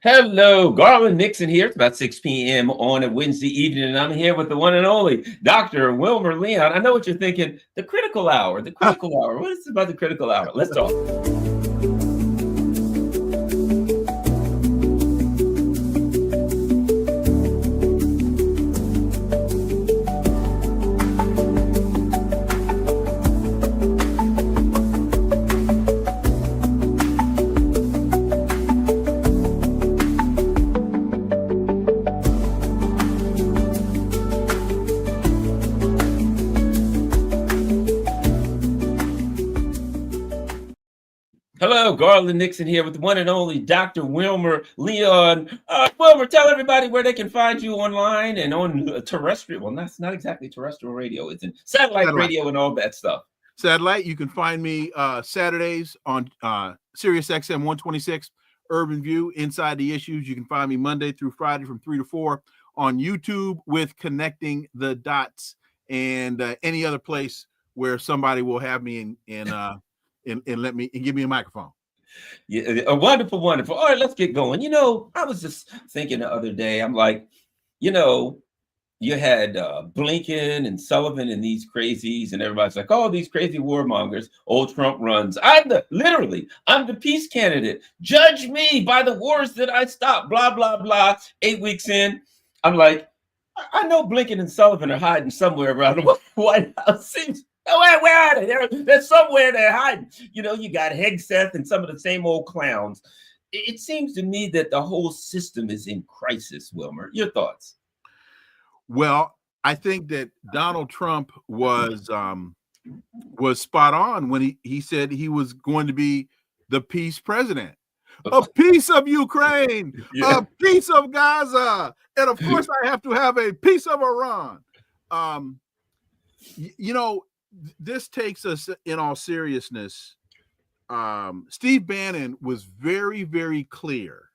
Hello, Garland Nixon here. It's about 6 p.m. on a Wednesday evening, and I'm here with the one and only Dr. Wilmer Leon. I know what you're thinking. The critical hour, the critical hour. What is it about the critical hour? Let's talk. Hello, Garland Nixon here with the one and only Dr. Wilmer Leon. Wilmer, tell everybody where they can find you online and on terrestrial. Well, that's not exactly terrestrial radio. It's in satellite radio and all that stuff. Satellite, you can find me Saturdays on Sirius XM 126 Urban View, Inside the Issues. You can find me Monday through Friday from 3 to 4 on YouTube with Connecting the Dots and any other place where somebody will have me and let me and give me a microphone. Yeah, wonderful, wonderful. All right, let's get going. I was just thinking the other day, I'm like, you had Blinken and Sullivan and these crazies, and everybody's like, oh, these crazy warmongers. Old Trump runs. I'm the peace candidate. Judge me by the wars that I stopped, blah, blah, blah. 8 weeks in, I'm like, I know Blinken and Sullivan are hiding somewhere around the White House. Where are they? They're somewhere they're hiding. You got Hegseth and some of the same old clowns. It seems to me that the whole system is in crisis, Wilmer. Your thoughts? Well, I think that Donald Trump was spot on when he said he was going to be the peace president. A piece of Ukraine, a piece of Gaza, and of course I have to have a piece of Iran. This takes us, in all seriousness, Steve Bannon was very, very clear,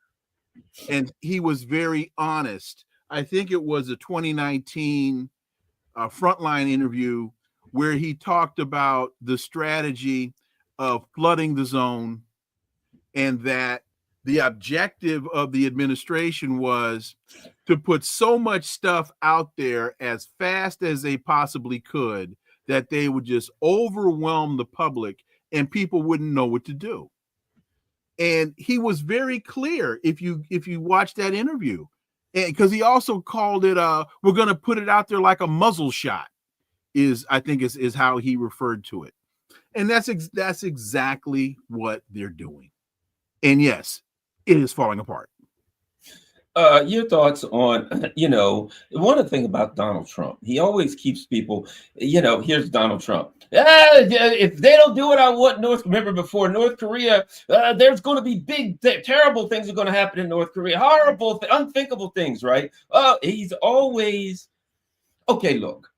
and he was very honest. I think it was a 2019 Frontline interview where he talked about the strategy of flooding the zone, and that the objective of the administration was to put so much stuff out there as fast as they possibly could that they would just overwhelm the public and people wouldn't know what to do. And he was very clear if you watch that interview, because he also called it we're going to put it out there like a muzzle shot is how he referred to it. And that's exactly what they're doing. And yes, it is falling apart. Your thoughts on, one thing about Donald Trump, he always keeps people, here's Donald Trump. If they don't do what I want, before North Korea, there's going to be big, terrible things are going to happen in North Korea. Horrible, unthinkable things, right? He's always, okay, look,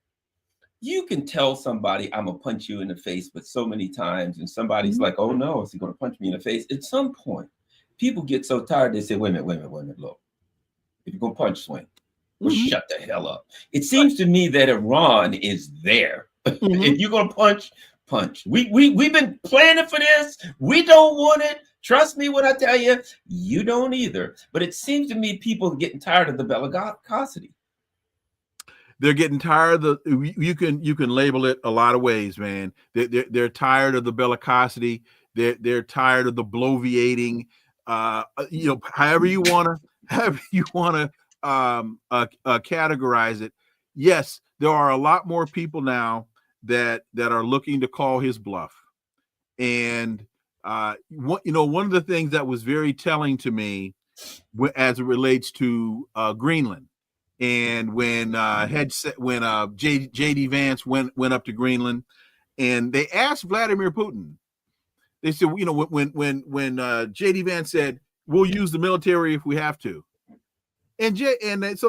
you can tell somebody I'm going to punch you in the face, but so many times, and somebody's like, oh no, is he going to punch me in the face? At some point, people get so tired, they say, wait a minute, look. If you're going to punch, swing. Well, shut the hell up. It seems to me that Iran is there. If you're going to punch. We've been planning for this. We don't want it. Trust me when I tell you, you don't either. But it seems to me people are getting tired of the bellicosity. They're getting tired of you can label it a lot of ways, man. They're tired of the bellicosity. They're tired of the bloviating. However you want to categorize it. Yes, there are a lot more people now that are looking to call his bluff. And one of the things that was very telling to me as it relates to Greenland, and when J.D. Vance went up to Greenland, and they asked Vladimir Putin. They said, when J.D. Vance said, we'll use the military if we have to. So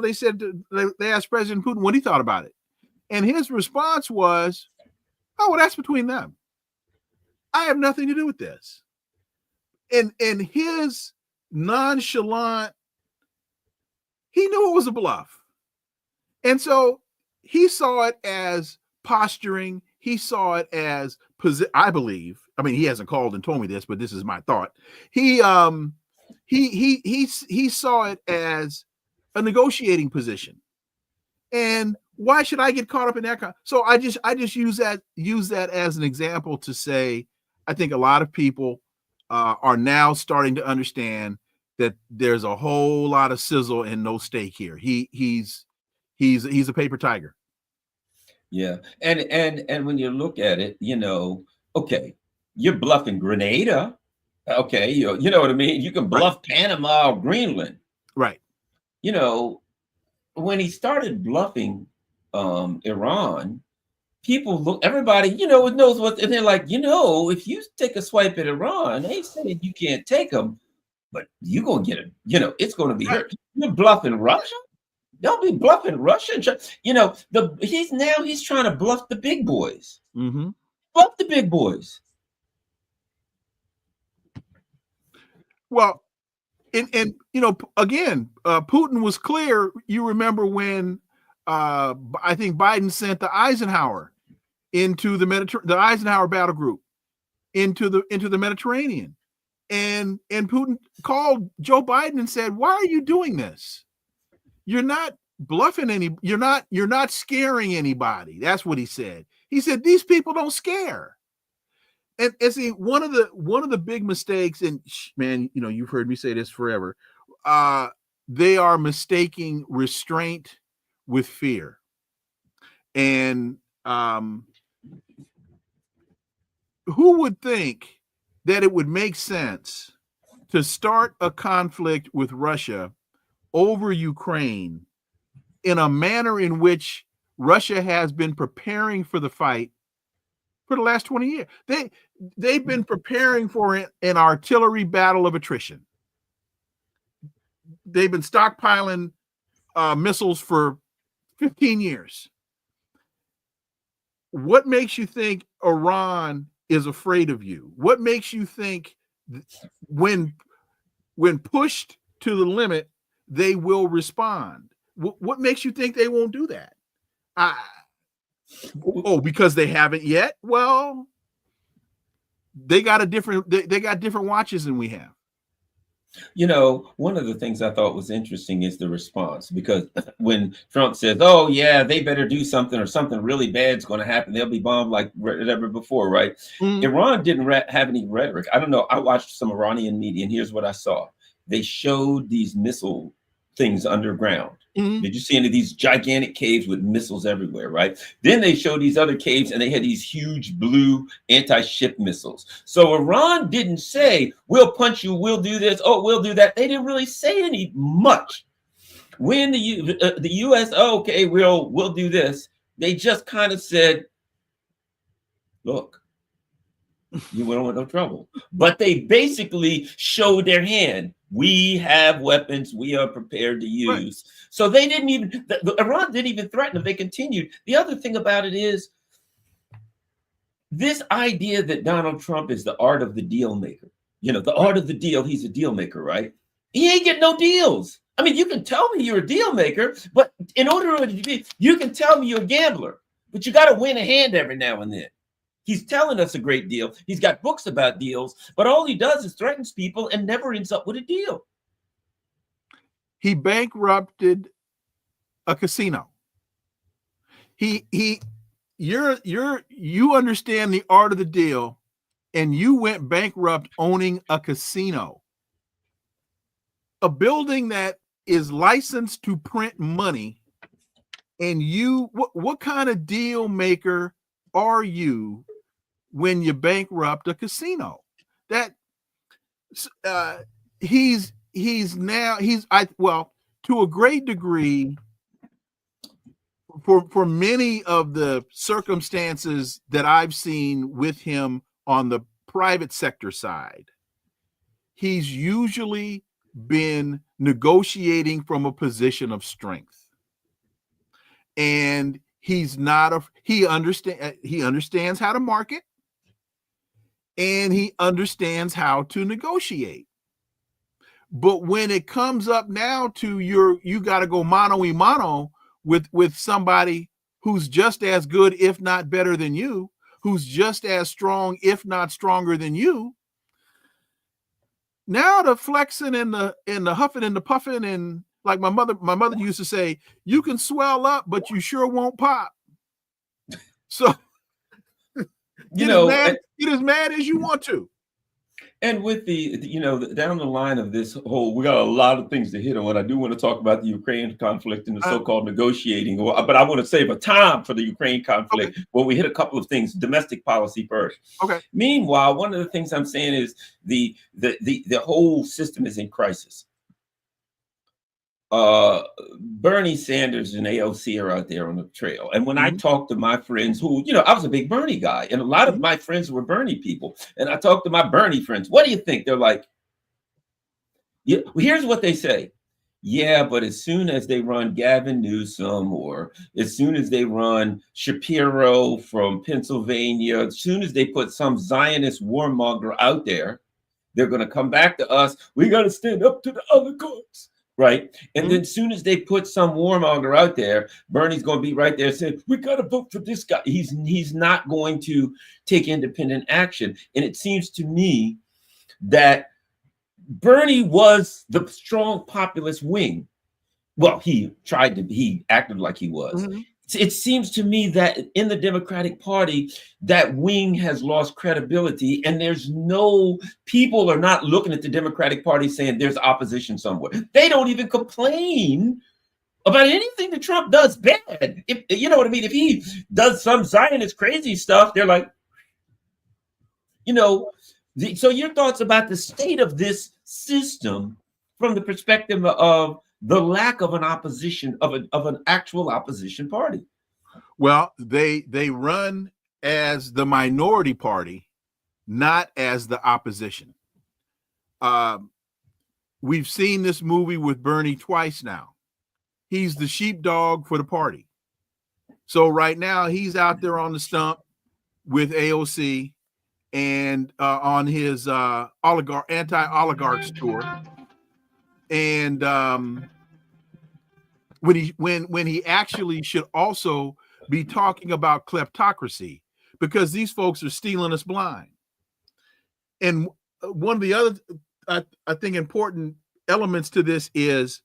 they said, they asked President Putin what he thought about it. And his response was, oh, well, that's between them. I have nothing to do with this. And his nonchalant, he knew it was a bluff. And so he saw it as posturing. He saw it as, I believe, I mean, he hasn't called and told me this, but this is my thought. He he saw it as a negotiating position. And why should I get caught up in that? So I just use that as an example to say, I think a lot of people are now starting to understand that there's a whole lot of sizzle and no steak here. He's a paper tiger. Yeah, and when you look at it, okay, you're bluffing Grenada. Okay, you know what I mean. You can bluff Panama or Greenland. Right. When he started bluffing Iran, everybody, knows what, and they're like, if you take a swipe at Iran, they saying you can't take them, but you're going to get it. It's going to be hurt. You're bluffing Russia. Don't be bluffing Russia. He's trying to bluff the big boys. Mm-hmm. Bluff the big boys. Well, and again, Putin was clear. You remember when I think Biden sent the Eisenhower into the Eisenhower battle group into the Mediterranean, and Putin called Joe Biden and said, "Why are you doing this? You're not bluffing you're not scaring anybody." That's what he said. He said, "These people don't scare." And see, one of the big mistakes, and man, you've heard me say this forever, they are mistaking restraint with fear. And who would think that it would make sense to start a conflict with Russia over Ukraine in a manner in which Russia has been preparing for the fight for the last 20 years? They've been preparing for an artillery battle of attrition. They've been stockpiling missiles for 15 years. What makes you think Iran is afraid of you? What makes you think when pushed to the limit, they will respond? What makes you think they won't do that? Because they haven't yet? Well, they got different watches than we have. One of the things I thought was interesting is the response, because when Trump says, "Oh yeah, they better do something or something really bad's going to happen, they'll be bombed like whatever before," right? Mm-hmm. Iran didn't have any rhetoric. I don't know. I watched some Iranian media, and here's what I saw. They showed these missile things underground. Mm-hmm. Did you see any of these gigantic caves with missiles everywhere, right? Then they showed these other caves, and they had these huge blue anti-ship missiles. So Iran didn't say, "We'll punch you, we'll do this, oh, we'll do that." They didn't really say any much. When the U.S., okay, we'll do this, they just kind of said, "Look, you don't want no trouble." But they basically showed their hand. We have weapons we are prepared to use. Right. So they didn't even, Iran didn't even threaten them. They continued. The other thing about it is this idea that Donald Trump is the art of the deal maker. The art of the deal, he's a deal maker, right? He ain't getting no deals. I mean, you can tell me you're a deal maker, but in order to be, you can tell me you're a gambler, but you got to win a hand every now and then. He's telling us a great deal. He's got books about deals, but all he does is threatens people and never ends up with a deal. He bankrupted a casino. You understand the art of the deal, and you went bankrupt owning a casino. A building that is licensed to print money, and what kind of deal maker are you when you bankrupt a casino? That to a great degree, for many of the circumstances that I've seen with him on the private sector side, he's usually been negotiating from a position of strength. And he understands how to market, and he understands how to negotiate. But when it comes up now to you got to go mano a mano with somebody who's just as good, if not better than you, who's just as strong, if not stronger than you, Now the flexing and the huffing and the puffing, and like my mother used to say, you can swell up, but you sure won't pop. So get as mad as you want to. And with the, down the line of this whole, we got a lot of things to hit on. I do want to talk about the Ukraine conflict and the so-called negotiating, but I want to save a time for the Ukraine conflict. Okay. Well, we hit a couple of things, domestic policy first. Okay. Meanwhile, one of the things I'm saying is the whole system is in crisis. Bernie Sanders and AOC are out there on the trail. And when I talk to my friends who, I was a big Bernie guy, and a lot of my friends were Bernie people. And I talk to my Bernie friends, what do you think? They're like, yeah, here's what they say. Yeah, but as soon as they run Gavin Newsom, or as soon as they run Shapiro from Pennsylvania, as soon as they put some Zionist warmonger out there, they're going to come back to us. We got to stand up to the oligarchs. Right. And then as soon as they put some warmonger out there, Bernie's going to be right there saying, we got to vote for this guy. He's not going to take independent action. And it seems to me that Bernie was the strong populist wing. Well, he acted like he was. It seems to me that in the Democratic Party, that wing has lost credibility, and people are not looking at the Democratic Party saying there's opposition somewhere. They don't even complain about anything that Trump does bad. If you know what I mean, if he does some Zionist crazy stuff, they're like, so your thoughts about the state of this system from the perspective of the lack of an opposition, of an actual opposition party? Well, they run as the minority party, not as the opposition. We've seen this movie with Bernie twice now. He's the sheepdog for the party. So right now he's out there on the stump with AOC and on his anti-oligarchs tour. And when he actually should also be talking about kleptocracy, because these folks are stealing us blind. And one of the other, I think, important elements to this is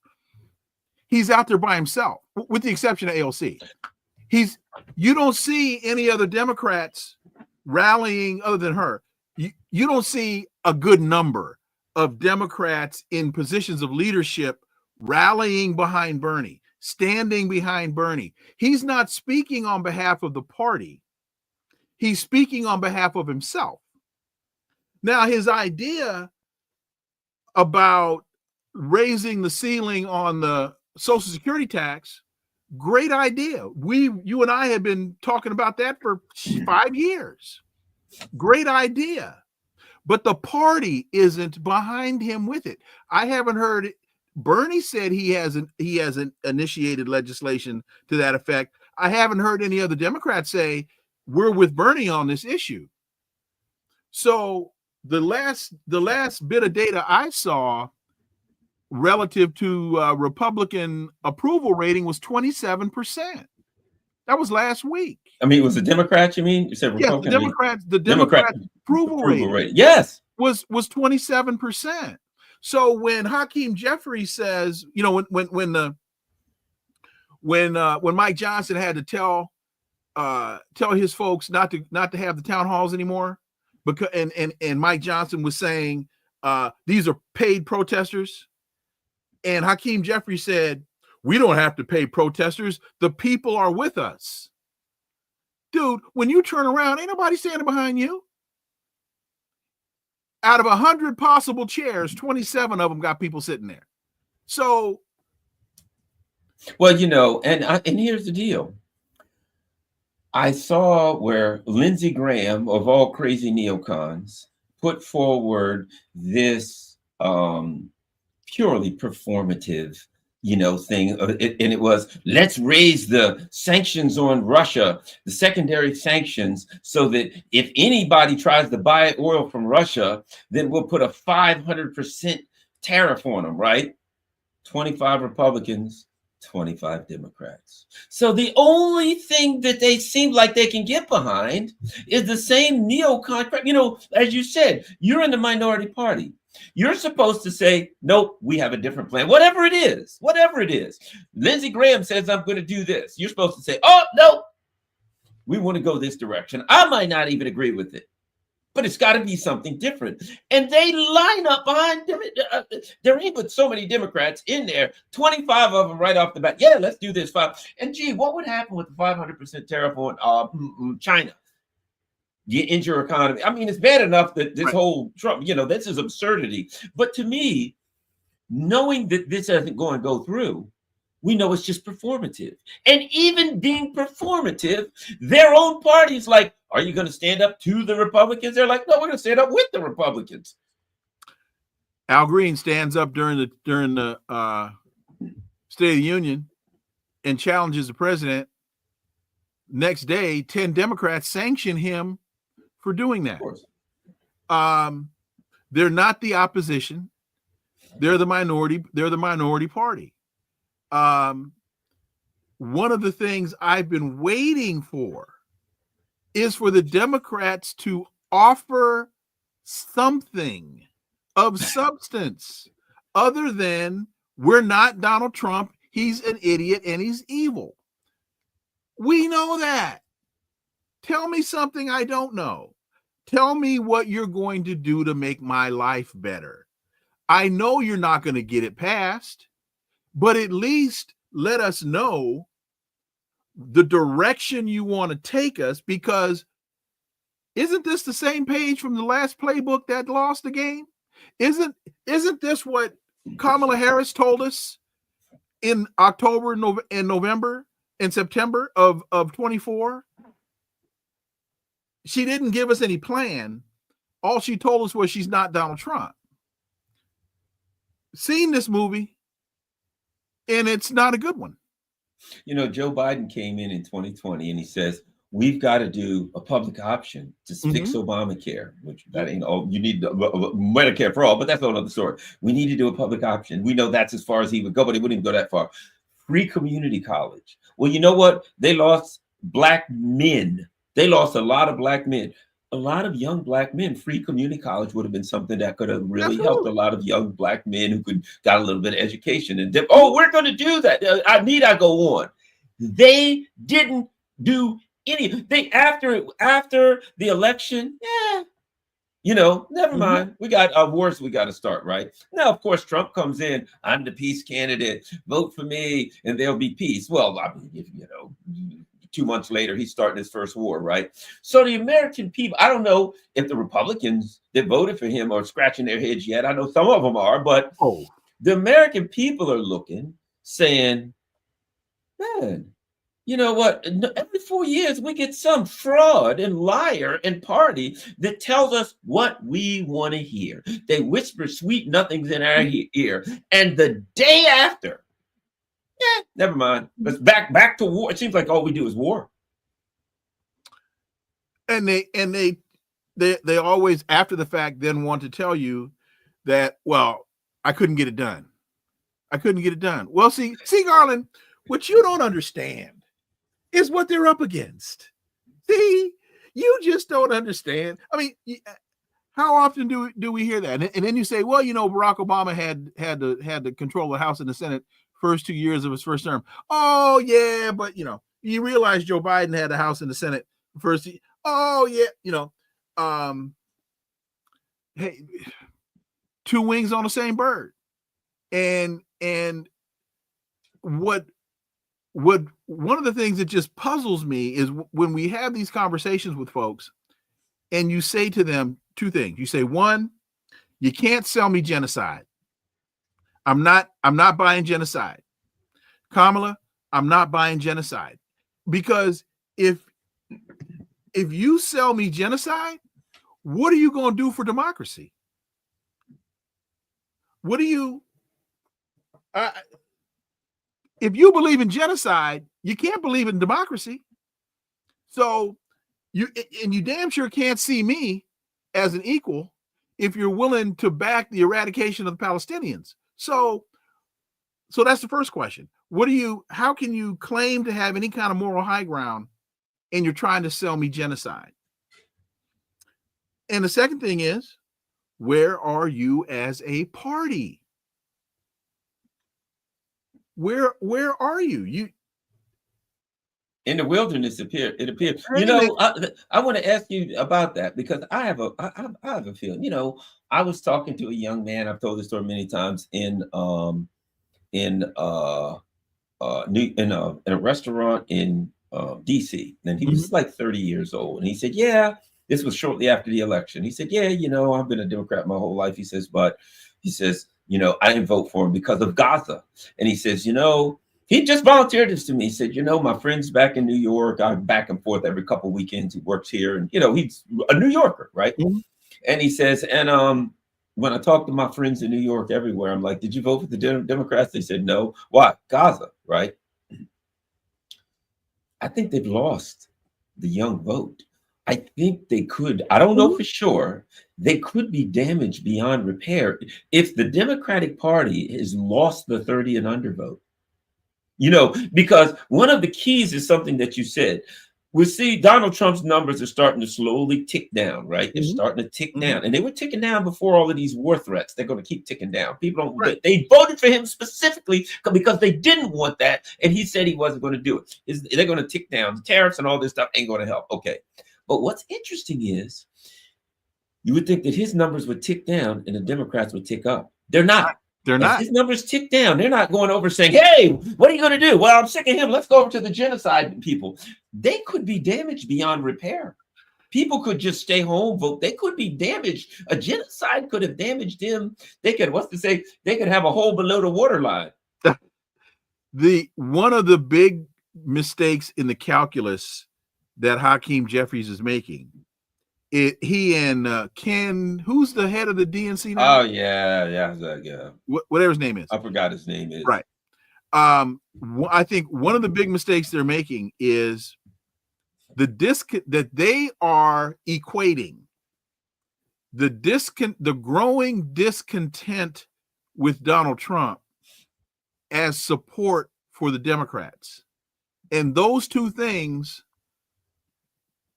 he's out there by himself, with the exception of AOC. You don't see any other Democrats rallying other than her. You don't see a good number of Democrats in positions of leadership rallying behind Bernie, standing behind Bernie. He's not speaking on behalf of the party. He's speaking on behalf of himself. Now, his idea about raising the ceiling on the Social Security tax, great idea. You and I have been talking about that for 5 years. Great idea. But the party isn't behind him with it. I haven't heard it. Bernie said he hasn't initiated legislation to that effect. I haven't heard any other Democrats say we're with Bernie on this issue. So the last bit of data I saw relative to Republican approval rating was 27%. That was last week. I mean, it was the Democrats, you mean? You said Republican? Yes, the Democrat approval rating. Yes. Was 27%. So when Hakeem Jeffries says, when Mike Johnson had to tell his folks not to have the town halls anymore, because and Mike Johnson was saying these are paid protesters, and Hakeem Jeffries said, we don't have to pay protesters. The people are with us. Dude, when you turn around, ain't nobody standing behind you. Out of 100 possible chairs, 27 of them got people sitting there. So, well, and here's the deal. I saw where Lindsey Graham, of all crazy neocons, put forward this purely performative thing, and it was, let's raise the sanctions on Russia, the secondary sanctions, so that if anybody tries to buy oil from Russia, then we'll put a 500% tariff on them, right? 25 Republicans, 25 Democrats. So the only thing that they seem like they can get behind is the same neocon. As you said, you're in the minority party. You're supposed to say, nope, we have a different plan. Whatever it is, whatever it is. Lindsey Graham says, I'm going to do this. You're supposed to say, oh, no, we want to go this direction. I might not even agree with it, but it's got to be something different. And they line up behind them. There ain't but so many Democrats in there, 25 of them right off the bat. Yeah, let's do this. And gee, what would happen with the 500% tariff on China? You end your economy. I mean, it's bad enough that this whole Trump, this is absurdity. But to me, knowing that this isn't going to go through, we know it's just performative. And even being performative, their own party's like, are you going to stand up to the Republicans? They're like, no, we're going to stand up with the Republicans. Al Green stands up during the State of the Union and challenges the president. Next day, 10 Democrats sanction him for doing that. They're not the opposition. They're the minority. They're the minority party. One of the things I've been waiting for is for the Democrats to offer something of substance other than we're not Donald Trump. He's an idiot and he's evil. We know that. Tell me something I don't know. Tell me what you're going to do to make my life better. I know you're not going to get it passed, but at least let us know the direction you want to take us, because isn't this the same page from the last playbook that lost the game? Isn't this what Kamala Harris told us in October and November and September of 24? She didn't give us any plan. All she told us was she's not Donald Trump. Seen this movie, and it's not a good one. Joe Biden came in 2020 and he says, we've got to do a public option to fix Obamacare, which that ain't all. You need Medicare for all, but that's another story. We need to do a public option. We know that's as far as he would go, but he wouldn't even go that far. Free community college. Well, you know what? They lost Black men. They lost a lot of Black men. A lot of young Black men. Free community college would have been something that could have really helped a lot of young Black men who got a little bit of education. And we're going to do that. I go on. They didn't do anything after the election. Never mind. We got wars we got to start, right? Now, of course, Trump comes in. I'm the peace candidate. Vote for me, and there'll be peace. Well, I mean, 2 months later, he's starting his first war, right? So the American people, I don't know if the Republicans that voted for him are scratching their heads yet. I know some of them are, but the American people are looking, saying, man, you know what? Every 4 years, we get some fraud and liar and party that tells us what we want to hear. They whisper sweet nothings in our ear. And the day after, never mind. Let's back to war. It seems like all we do is war. And they always, after the fact, then want to tell you that, well, I couldn't get it done. Well, see, Garland, what you don't understand is what they're up against. See, you just don't understand. I mean, how often do we hear that? And then you say, well, Barack Obama had to control the House and the Senate first 2 years of his first term. Oh yeah, but you realize Joe Biden had the House and the Senate first. Oh yeah, hey, two wings on the same bird. And what one of the things that just puzzles me is when we have these conversations with folks, and you say to them two things. You say, one, you can't sell me genocide. I'm not buying genocide. Kamala, I'm not buying genocide. Because if you sell me genocide, what are you going to do for democracy? What do you if you believe in genocide, you can't believe in democracy. So you damn sure can't see me as an equal if you're willing to back the eradication of the Palestinians. So that's the first question. How can you claim to have any kind of moral high ground and you're trying to sell me genocide? And the second thing is, where are you as a party? Where are you? You in the wilderness appear it appears. and it, I want to ask you about that because I have a feeling. I was talking to a young man. I've told this story many times in in a restaurant in DC, and he Mhm. was like 30 years old, and he said, "Yeah." This was shortly after the election. He said, "Yeah, I've been a Democrat my whole life." He says, "But," he says, "I didn't vote for him because of Gaza." And he says, he just volunteered this to me. He said, "My friends back in New York, I'm back and forth every couple of weekends. He works here, and he's a New Yorker, right?" Mhm. And he says, and when I talk to my friends in New York everywhere, I'm like, "Did you vote for the Democrats?" They said, "No." Why? Gaza, right? I think they've lost the young vote. I think they could, I don't know Mhm. for sure, they could be damaged beyond repair if the Democratic Party has lost the 30 and under vote. Because one of the keys is something that you said. We see Donald Trump's numbers are starting to slowly tick down, right? They're Mhm. starting to tick Mhm. down, and they were ticking down before all of these war threats. They're going to keep ticking down. People don't. Right. They voted for him specifically because they didn't want that, and he said he wasn't going to do it. They're going to tick down. The tariffs and all this stuff ain't going to help. Okay, but what's interesting is you would think that his numbers would tick down and the Democrats would tick up. They're not. They're As not. his numbers tick down, they're not going over saying, "Hey, what are you going to do?" "Well, I'm sick of him. Let's go over to the genocide people." They could be damaged beyond repair. People could just stay home, vote. They could be damaged. A genocide could have damaged them. They could, what's to say, they could have a hole below the waterline. The one of the big mistakes in the calculus that Hakeem Jeffries is making, he and Ken, who's the head of the DNC now? Oh, yeah, yeah. Whatever his name is. I forgot his name is. Right. I think one of the big mistakes they're making is that they are equating the growing discontent with Donald Trump as support for the Democrats. And those two things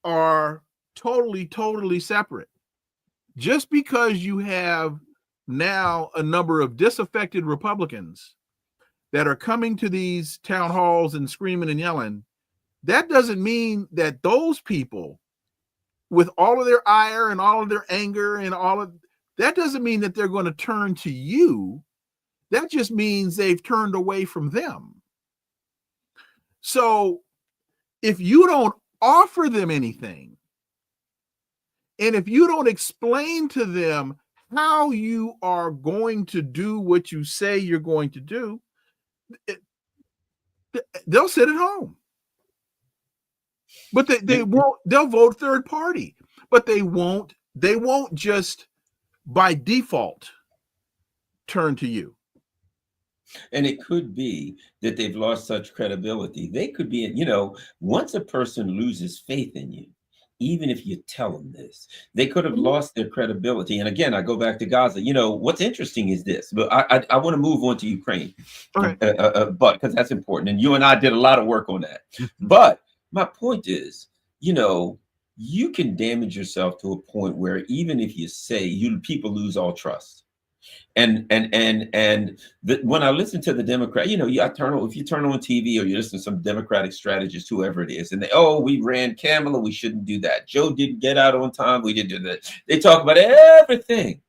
are totally separate. Just because you have now a number of disaffected Republicans that are coming to these town halls and screaming and yelling, that doesn't mean that those people, with all of their ire and all of their anger and all of that, doesn't mean that they're going to turn to you. That just means they've turned away from them. So if you don't offer them anything, and if you don't explain to them how you are going to do what you say you're going to do, they'll sit at home. But they'll vote third party, but they won't just by default turn to you. And it could be that they've lost such credibility. They could be, once a person loses faith in you, even if you tell them this, they could have lost their credibility. And again, I go back to Gaza. What's interesting is this, but I want to move on to Ukraine, Okay. but because that's important. And you and I did a lot of work on that. But my point is, you can damage yourself to a point where even if you say people lose all trust. And when I listen to the Democrat, if you turn on TV or you listen to some Democratic strategist, whoever it is, and we ran Kamala, we shouldn't do that. Joe didn't get out on time, we didn't do that. They talk about everything.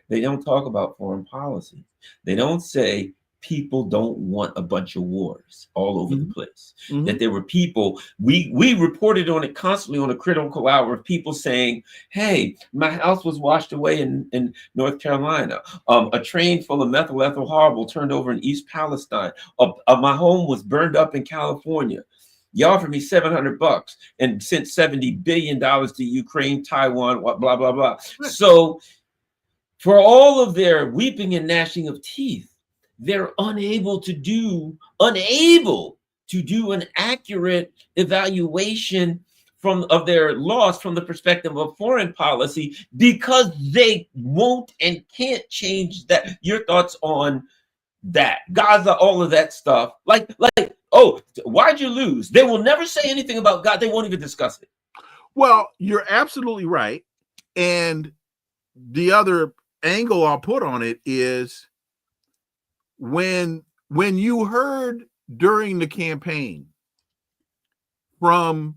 They don't talk about foreign policy. They don't say people don't want a bunch of wars all over the place. That there were people, we reported on it constantly on a critical hour of people saying, "Hey, my house was washed away in North Carolina. A train full of methyl horrible turned over in East Palestine. My home was burned up in California. You offered me $700 and sent $70 billion to Ukraine, Taiwan, blah, blah, blah." So for all of their weeping and gnashing of teeth, they're unable to do an accurate evaluation of their loss from the perspective of foreign policy because they won't and can't change that. Your thoughts on that? Gaza, all of that stuff. Like, oh, why'd you lose? They will never say anything about God. They won't even discuss it. Well, you're absolutely right. And the other angle I'll put on it is when you heard during the campaign from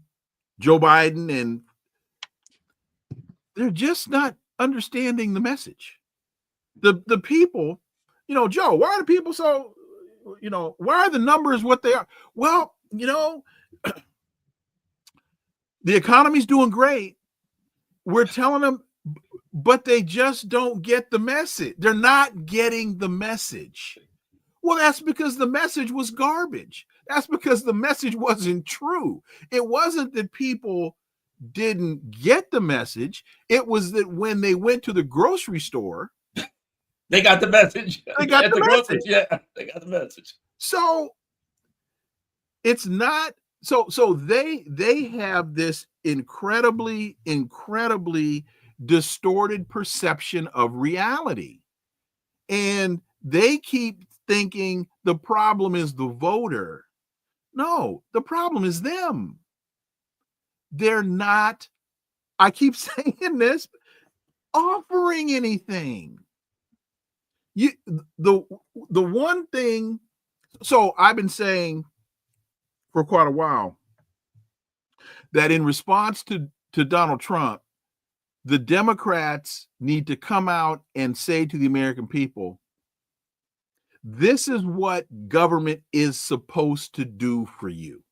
Joe Biden, and they're just not understanding the message. The people, Joe, why are the people so, why are the numbers what they are? Well, the economy's doing great. We're telling them, but they just don't get the message. They're not getting the message. Well, that's because the message was garbage. That's because the message wasn't true. It wasn't that people didn't get the message. It was that when they went to the grocery store, they got the message. They got the message. Yeah, they got the message. So it's not so they have this incredibly distorted perception of reality. And they keep thinking the problem is the voter. No, the problem is them. They're not, I keep saying this, offering anything. The one thing, so I've been saying for quite a while that in response to Donald Trump, the Democrats need to come out and say to the American people, this is what government is supposed to do for you.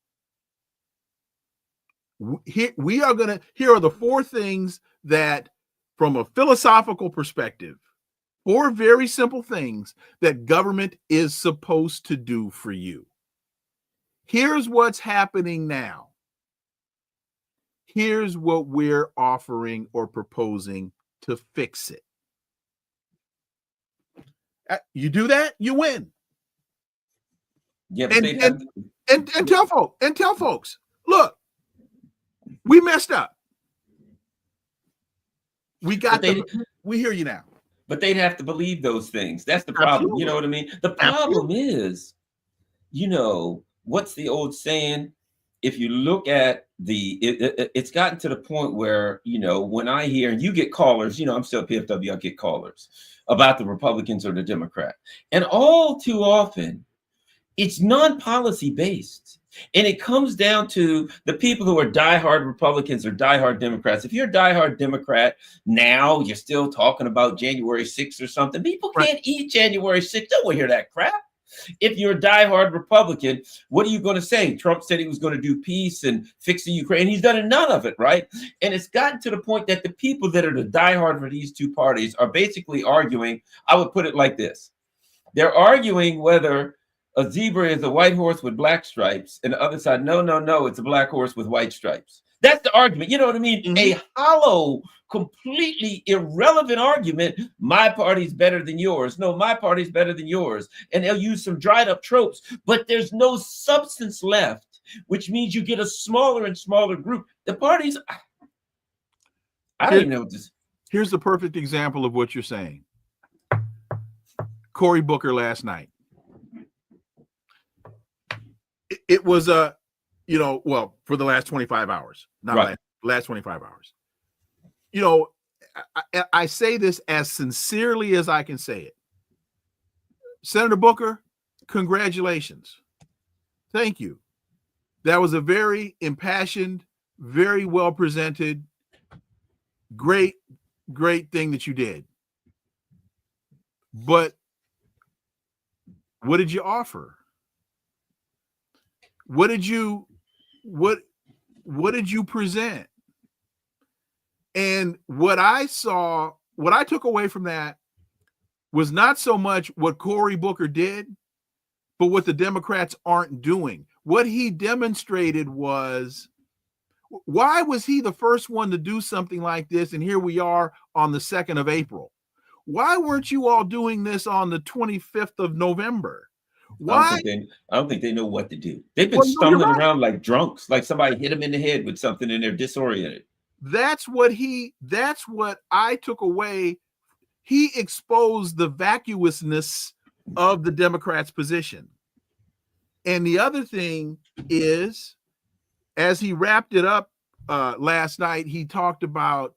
Here are the four things that, from a philosophical perspective, four very simple things that government is supposed to do for you. Here's what's happening now. Here's what we're offering or proposing to fix it. You do that, you win. Yeah, and tell folks, look, we messed up. We hear you now. But they'd have to believe those things. That's the problem. Absolutely. You know what I mean? The problem is, what's the old saying? If you look at it's gotten to the point where, when I hear, and you get callers, I'm still PFW, I get callers about the Republicans or the Democrat. And all too often, it's non-policy based. And it comes down to the people who are diehard Republicans or diehard Democrats. If you're a diehard Democrat now, you're still talking about January 6th or something. People can't eat January 6th. Don't want to hear that crap. If you're a diehard Republican, what are you going to say? Trump said he was going to do peace and fix the Ukraine. He's done none of it, right? And it's gotten to the point that the people that are the diehard for these two parties are basically arguing. I would put it like this. They're arguing whether a zebra is a white horse with black stripes, and the other side, no, it's a black horse with white stripes. That's the argument. You know what I mean? Mm-hmm. A hollow, completely irrelevant argument. My party's better than yours. No, my party's better than yours. And they'll use some dried up tropes, but there's no substance left, which means you get a smaller and smaller group. The parties, I don't even know what this. Here's the perfect example of what you're saying. Cory Booker last night. It was for the last 25 hours, last 25 hours. I say this as sincerely as I can say it. Senator Booker, congratulations. Thank you. That was a very impassioned, very well presented, great thing that you did. But what did you offer? What did you present? And what I took away from that was not so much what Cory Booker did, but what the Democrats aren't doing. What he demonstrated was, why was he the first one to do something like this? And here we are on the 2nd of April. Why weren't you all doing this on the 25th of November? Why? I don't think they know what to do. They've been stumbling around like drunks, like somebody hit them in the head with something and they're disoriented. That's what I took away. He exposed the vacuousness of the Democrats' position. And the other thing is, as he wrapped it up last night, he talked about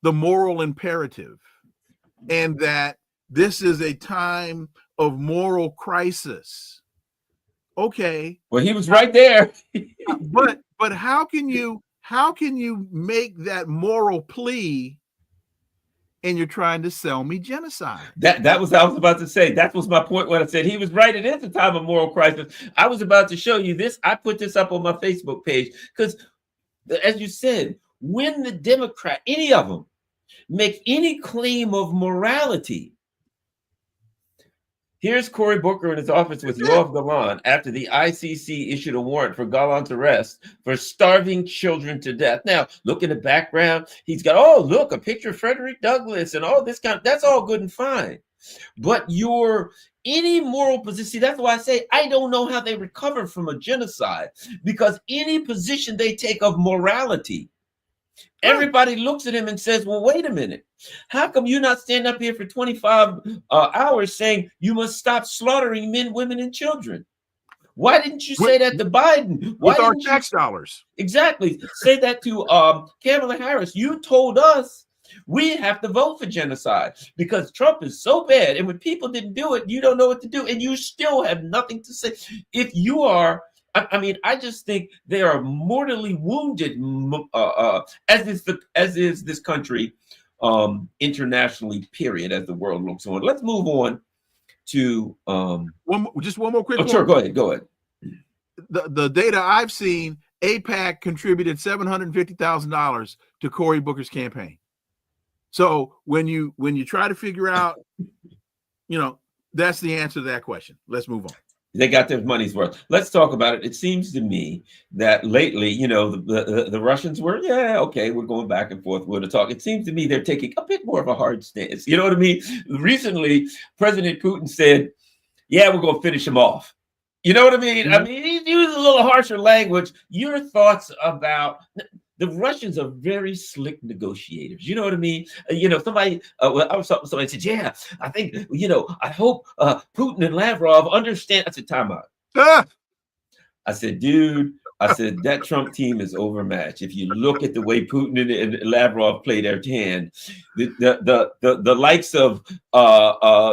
the moral imperative, and that this is a time of moral crisis. Okay. Well, he was right there. but how can you make that moral plea and you're trying to sell me genocide? That was what I was about to say. That was my point when I said he was right. It is a time of moral crisis. I was about to show you this. I put this up on my Facebook page because, as you said, when the Democrat, any of them, make any claim of morality. Here's Cory Booker in his office with Yoav Galan after the ICC issued a warrant for Galan's arrest for starving children to death. Now, look in the background. He's got, oh, look, a picture of Frederick Douglass and all this that's all good and fine. But any moral position, see, that's why I say I don't know how they recover from a genocide, because any position they take of morality, everybody looks at him and says, well, wait a minute. How come you not stand up here for 25 hours saying you must stop slaughtering men, women, and children? Why didn't you say that to Biden? Why with our tax dollars? Exactly. Say that to Kamala Harris. You told us we have to vote for genocide because Trump is so bad. And when people didn't do it, you don't know what to do. And you still have nothing to say. If you are, I mean, I just think they are mortally wounded, as is this country, internationally, period, as the world looks on. Let's move on to just one more quick one. Sure, go ahead. The data I've seen, AIPAC contributed $750,000 to Cory Booker's campaign. So when you try to figure out, that's the answer to that question. Let's move on. They got their money's worth. Let's talk about it. It seems to me that lately, the Russians were, okay, we're going back and forth with a talk. It seems to me they're taking a bit more of a hard stance. You know what I mean? Recently, President Putin said, yeah, we're going to finish him off. You know what I mean? Mm-hmm. I mean, he used a little harsher language. Your thoughts about the Russians are very slick negotiators. You know what I mean? Somebody said, yeah, I think, I hope Putin and Lavrov understand. I said, time out. I said, dude, that Trump team is overmatched. If you look at the way Putin and Lavrov play their hand, the likes of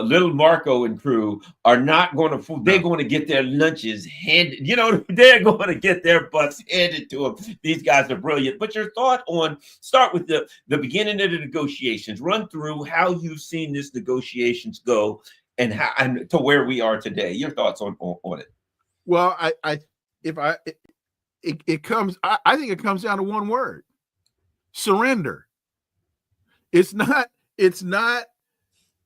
little Marco and crew are not going to. They're going to get their lunches handed. They're going to get their butts handed to them. These guys are brilliant. But your thought on start with the beginning of the negotiations. Run through how you've seen this negotiations go and how and to where we are today. Your thoughts on it. Well, I think it comes down to one word: surrender. It's not.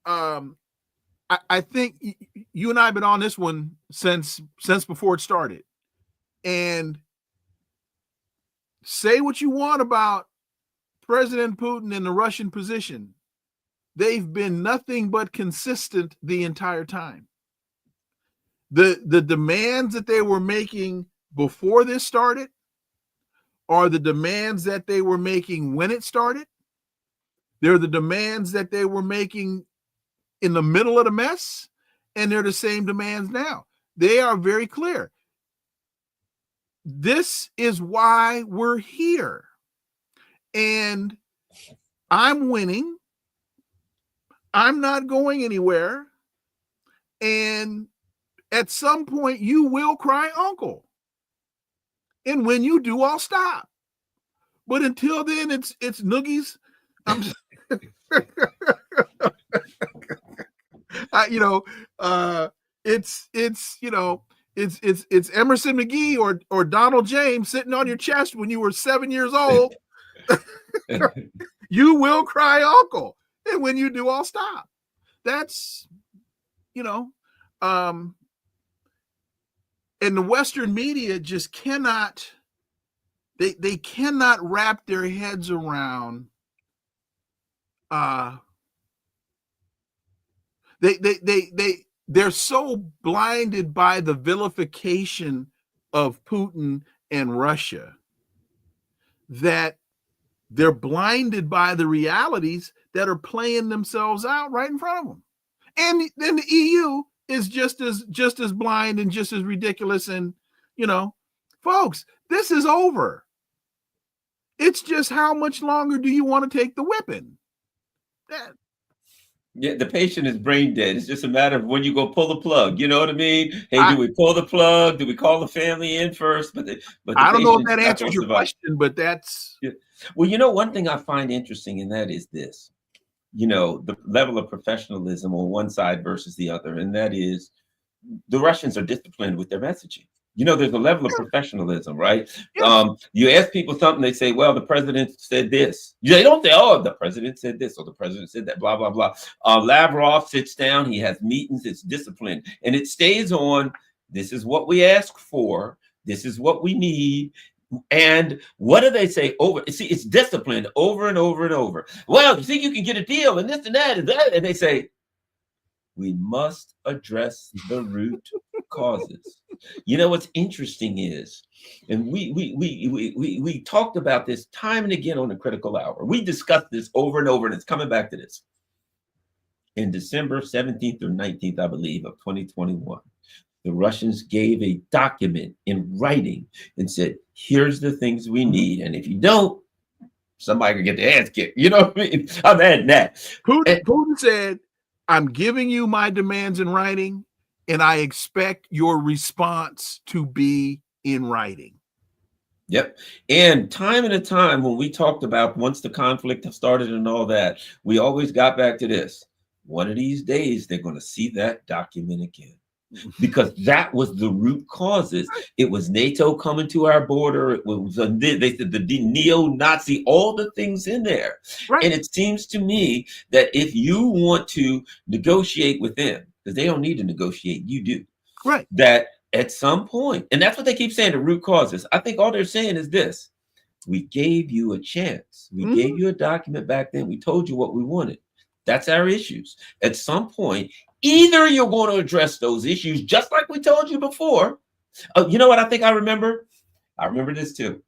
I think you and I have been on this one since before it started. And say what you want about President Putin and the Russian position, they've been nothing but consistent the entire time. The demands that they were making before this started are the demands that they were making when it started. They're the demands that they were making in the middle of the mess, and they're the same demands now. They are very clear. This is why we're here. And I'm winning. I'm not going anywhere. And at some point, you will cry uncle. And when you do, I'll stop. But until then, it's noogies. I'm just, it's Emerson McGee or Donald James sitting on your chest when you were 7 years old. You will cry uncle. And when you do, I'll stop. That's, and the Western media just cannot, they cannot wrap their heads around they're so blinded by the vilification of Putin and Russia that they're blinded by the realities that are playing themselves out right in front of them. And then the EU is just as blind and just as ridiculous. And, folks, this is over. It's just how much longer do you want to take the whipping? That, Yeah, the patient is brain dead. It's just a matter of when you go pull the plug. You know what I mean? Hey, I do we pull the plug? Do we call the family in first? But the I don't know if patient's that not answers going to your survive. question, but that's Yeah. Well, one thing I find interesting, and that is this. The level of professionalism on one side versus the other, and that is the Russians are disciplined with their messaging. There's a level of professionalism, right? yes, You ask people something, they say, well, the president said this. They don't say, oh, the president said this or the president said that, blah, blah, blah. Lavrov sits down, he has meetings, it's disciplined, and it stays on. This is what we ask for. This is what we need. And what do they say over? See, it's disciplined over and over and over. Well, you think you can get a deal and this and that and that. And they say, we must address the root causes. What's interesting is, and we talked about this time and again on the critical hour. We discussed this over and over, and it's coming back to this. In December 17th or 19th, I believe, of 2021, the Russians gave a document in writing and said, here's the things we need. And if you don't, somebody can get their ass kicked. You know what I mean? I'm adding that. Putin said, I'm giving you my demands in writing, and I expect your response to be in writing. Yep. And time when we talked about once the conflict started and all that, we always got back to this. One of these days, they're going to see that document again. Because that was the root causes. It was NATO coming to our border. It was they said the neo-Nazi, all the things in there. Right. And it seems to me that if you want to negotiate with them, because they don't need to negotiate, you do. Right. That at some point, and that's what they keep saying, the root causes. I think all they're saying is this: we gave you a chance. We gave you a document back then. We told you what we wanted. That's our issues. At some point, either you're going to address those issues, just like we told you before. You know what I think I remember? I remember this too.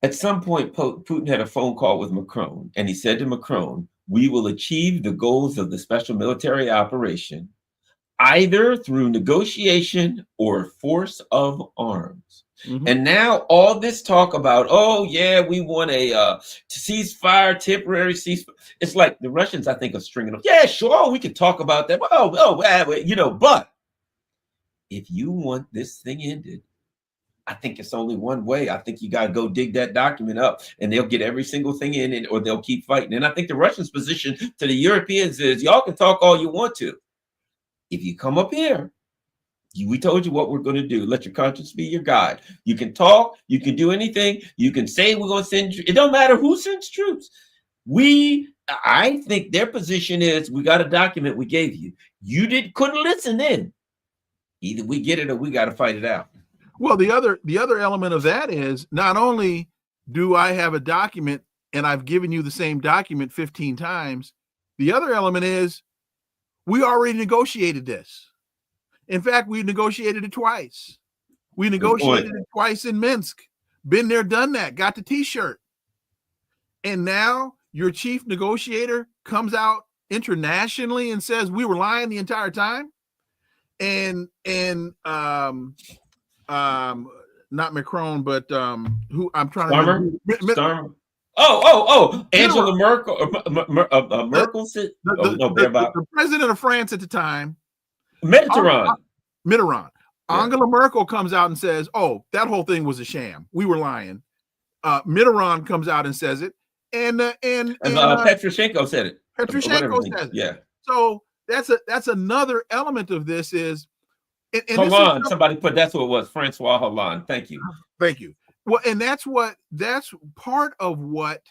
At some point, Putin had a phone call with Macron, and he said to Macron, we will achieve the goals of the special military operation either through negotiation or force of arms. And now all this talk about, oh, yeah, we want a ceasefire, temporary ceasefire. It's like the Russians, I think, are stringing them. Yeah, sure, we can talk about that. But if you want this thing ended, I think it's only one way. I think you got to go dig that document up, and they'll get every single thing in, or they'll keep fighting. And I think the Russians' position to the Europeans is, y'all can talk all you want to. If you come up here, we told you what we're going to do. Let your conscience be your guide. You can talk. You can do anything. You can say we're going to send. It don't matter who sends troops. I think their position is, we got a document we gave you. You couldn't listen then. Either we get it or we got to fight it out. Well, the other element of that is, not only do I have a document and I've given you the same document 15 times, the other element is we already negotiated this. In fact, we negotiated it twice. We negotiated it twice in Minsk. Been there, done that, got the t-shirt. And now your chief negotiator comes out internationally and says we were lying the entire time. And not Macron, but who I'm trying to remember. Angela Merkel. Merkel said, the president of France at the time, Mitterrand. Yeah. Angela Merkel comes out and says, "Oh, that whole thing was a sham. We were lying." Mitterrand comes out and says it, and Petroshenko said it. Petroshenko says it. Yeah. So that's another element of this is. Hollande, somebody put, that's what it was, Francois Hollande. Thank you. Well, and that's part of what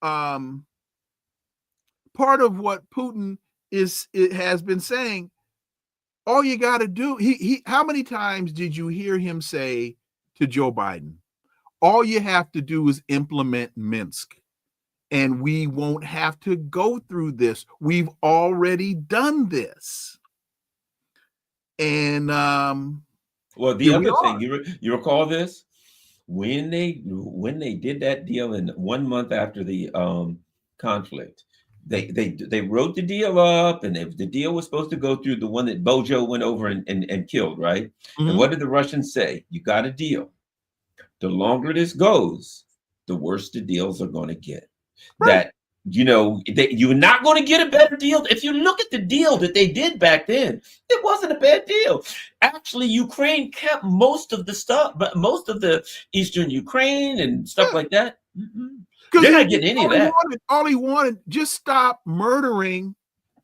Putin has been saying. All you got to do, how many times did you hear him say to Joe Biden, all you have to do is implement Minsk and we won't have to go through this. We've already done this. And well, the other thing, you recall this, when they did that deal in 1 month after the conflict, they wrote the deal up, and the deal was supposed to go through, the one that Bojo went over and killed, right? And what did the Russians say? You got a deal. The longer this goes, the worse the deals are going to get. Right. That, you're not going to get a better deal. If you look at the deal that they did back then, it wasn't a bad deal. Actually, Ukraine kept most of the stuff, but most of the Eastern Ukraine and stuff like that. They're not getting any of that. All he wanted, just stop murdering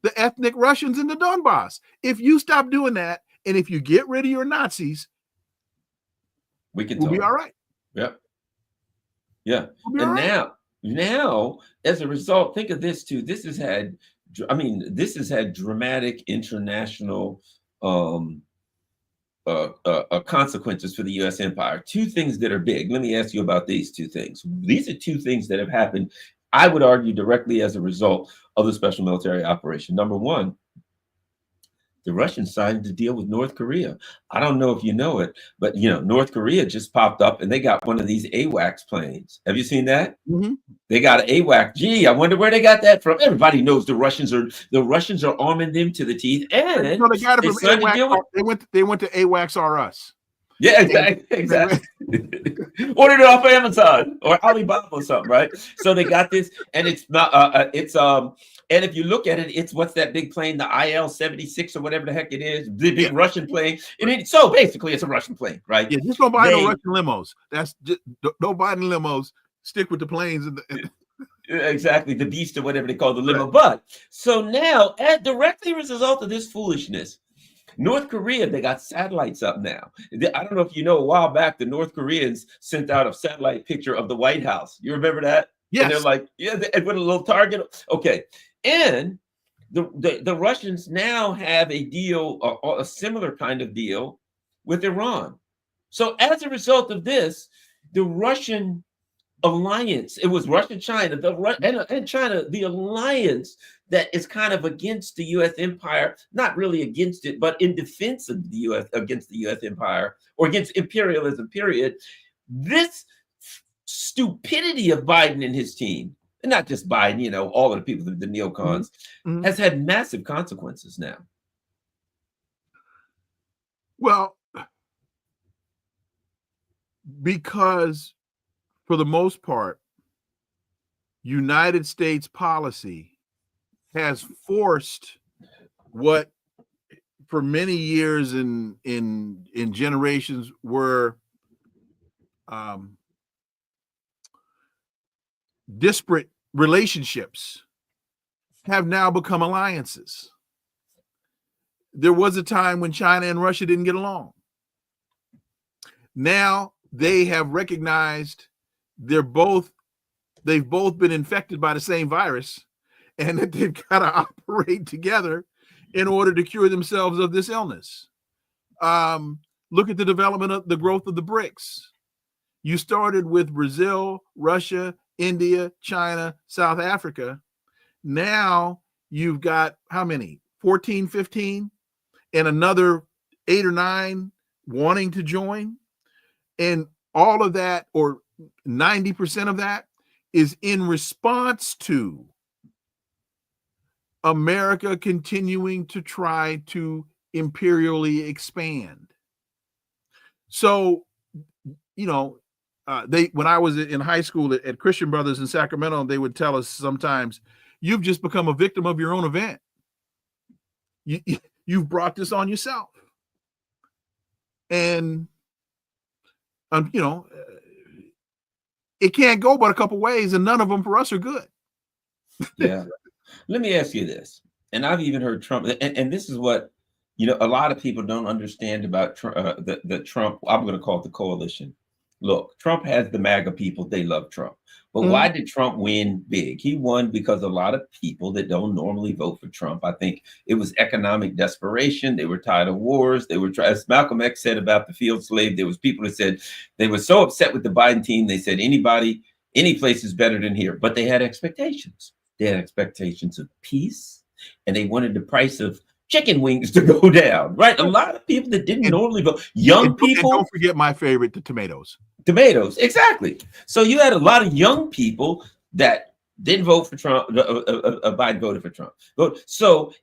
the ethnic Russians in the Donbass. If you stop doing that, and if you get rid of your Nazis, we'll be all right. Yep. Yeah. And now, as a result, think of this too. This has had dramatic international consequences for the U.S. empire. Two things that are big. Let me ask you about these two things. These are two things that have happened, I would argue, directly as a result of the special military operation. Number one, the Russians signed a deal with North Korea. I don't know if you know it, but North Korea just popped up and they got one of these AWACS planes. Have you seen that? Mm-hmm. They got an AWACS. Gee, I wonder where they got that from. Everybody knows the Russians are arming them to the teeth, and they got it from AWACS. They went to AWACS R Us. Yeah, exactly. Ordered it off Amazon or Alibaba or something, right? So they got this, and and if you look at it, it's what's that big plane, the IL-76 or whatever the heck it is, the big Russian plane. So basically, it's a Russian plane, right? Yeah, just don't buy no Russian limos. That's just don't buy the limos. Stick with the planes. Exactly, the beast or whatever they call the limo. Right. But so now, directly as a result of this foolishness, North Korea, they got satellites up now. I don't know if you know, a while back, the North Koreans sent out a satellite picture of the White House. You remember that? Yes. And they're like, with a little target. Okay. And the Russians now have a deal, a similar kind of deal with Iran. So as a result of this, the Russian alliance, it was Russia, China, and China, the alliance that is kind of against the U.S. empire, not really against it, but in defense of the U.S. against the U.S. empire or against imperialism, period. This stupidity of Biden and his team, and not just Biden, all of the people, the neocons, has had massive consequences now. Well, because for the most part, United States policy has forced what for many years in generations were disparate relationships have now become alliances. There was a time when China and Russia didn't get along. Now they have recognized they've both been infected by the same virus, and that they've got to operate together in order to cure themselves of this illness. Look at the development of the growth of the BRICS. You started with Brazil, Russia, India, China, South Africa. Now you've got how many? 14, 15, and another 8 or 9 wanting to join. And all of that, or 90% of that, is in response to America continuing to try to imperially expand. So, when I was in high school at Christian Brothers in Sacramento, they would tell us sometimes, you've just become a victim of your own event. You've brought this on yourself. And, it can't go but a couple ways, and none of them for us are good. Yeah. Let me ask you this. And I've even heard Trump, and this is what, a lot of people don't understand about the Trump, I'm going to call it the coalition. Look, Trump has the MAGA people. They love Trump. But why did Trump win big? He won because a lot of people that don't normally vote for Trump, I think it was economic desperation. They were tired of wars. They were, as Malcolm X said about the field slave, there was people that said they were so upset with the Biden team. They said any place is better than here. But they had expectations. They had expectations of peace, and they wanted the price of chicken wings to go down, right? A lot of people that didn't normally vote, young people. And don't forget my favorite, the tomatoes. Tomatoes, exactly. So you had a lot of young people that didn't vote for Trump. Biden voted for Trump. So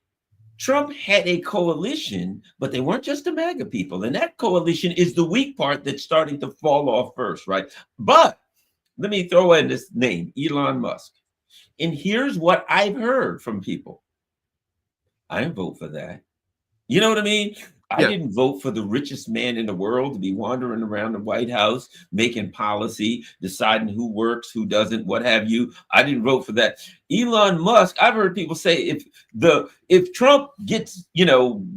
Trump had a coalition, but they weren't just the MAGA people. And that coalition is the weak part that's starting to fall off first, right? But Let me throw in this name, Elon Musk. And here's what I've heard from people. I didn't vote for that. You know what I mean? I Yeah. didn't vote for the richest man in the world to be wandering around the White House, making policy, deciding who works, who doesn't, what have you. I didn't vote for that. Elon Musk, I've heard people say if Trump gets,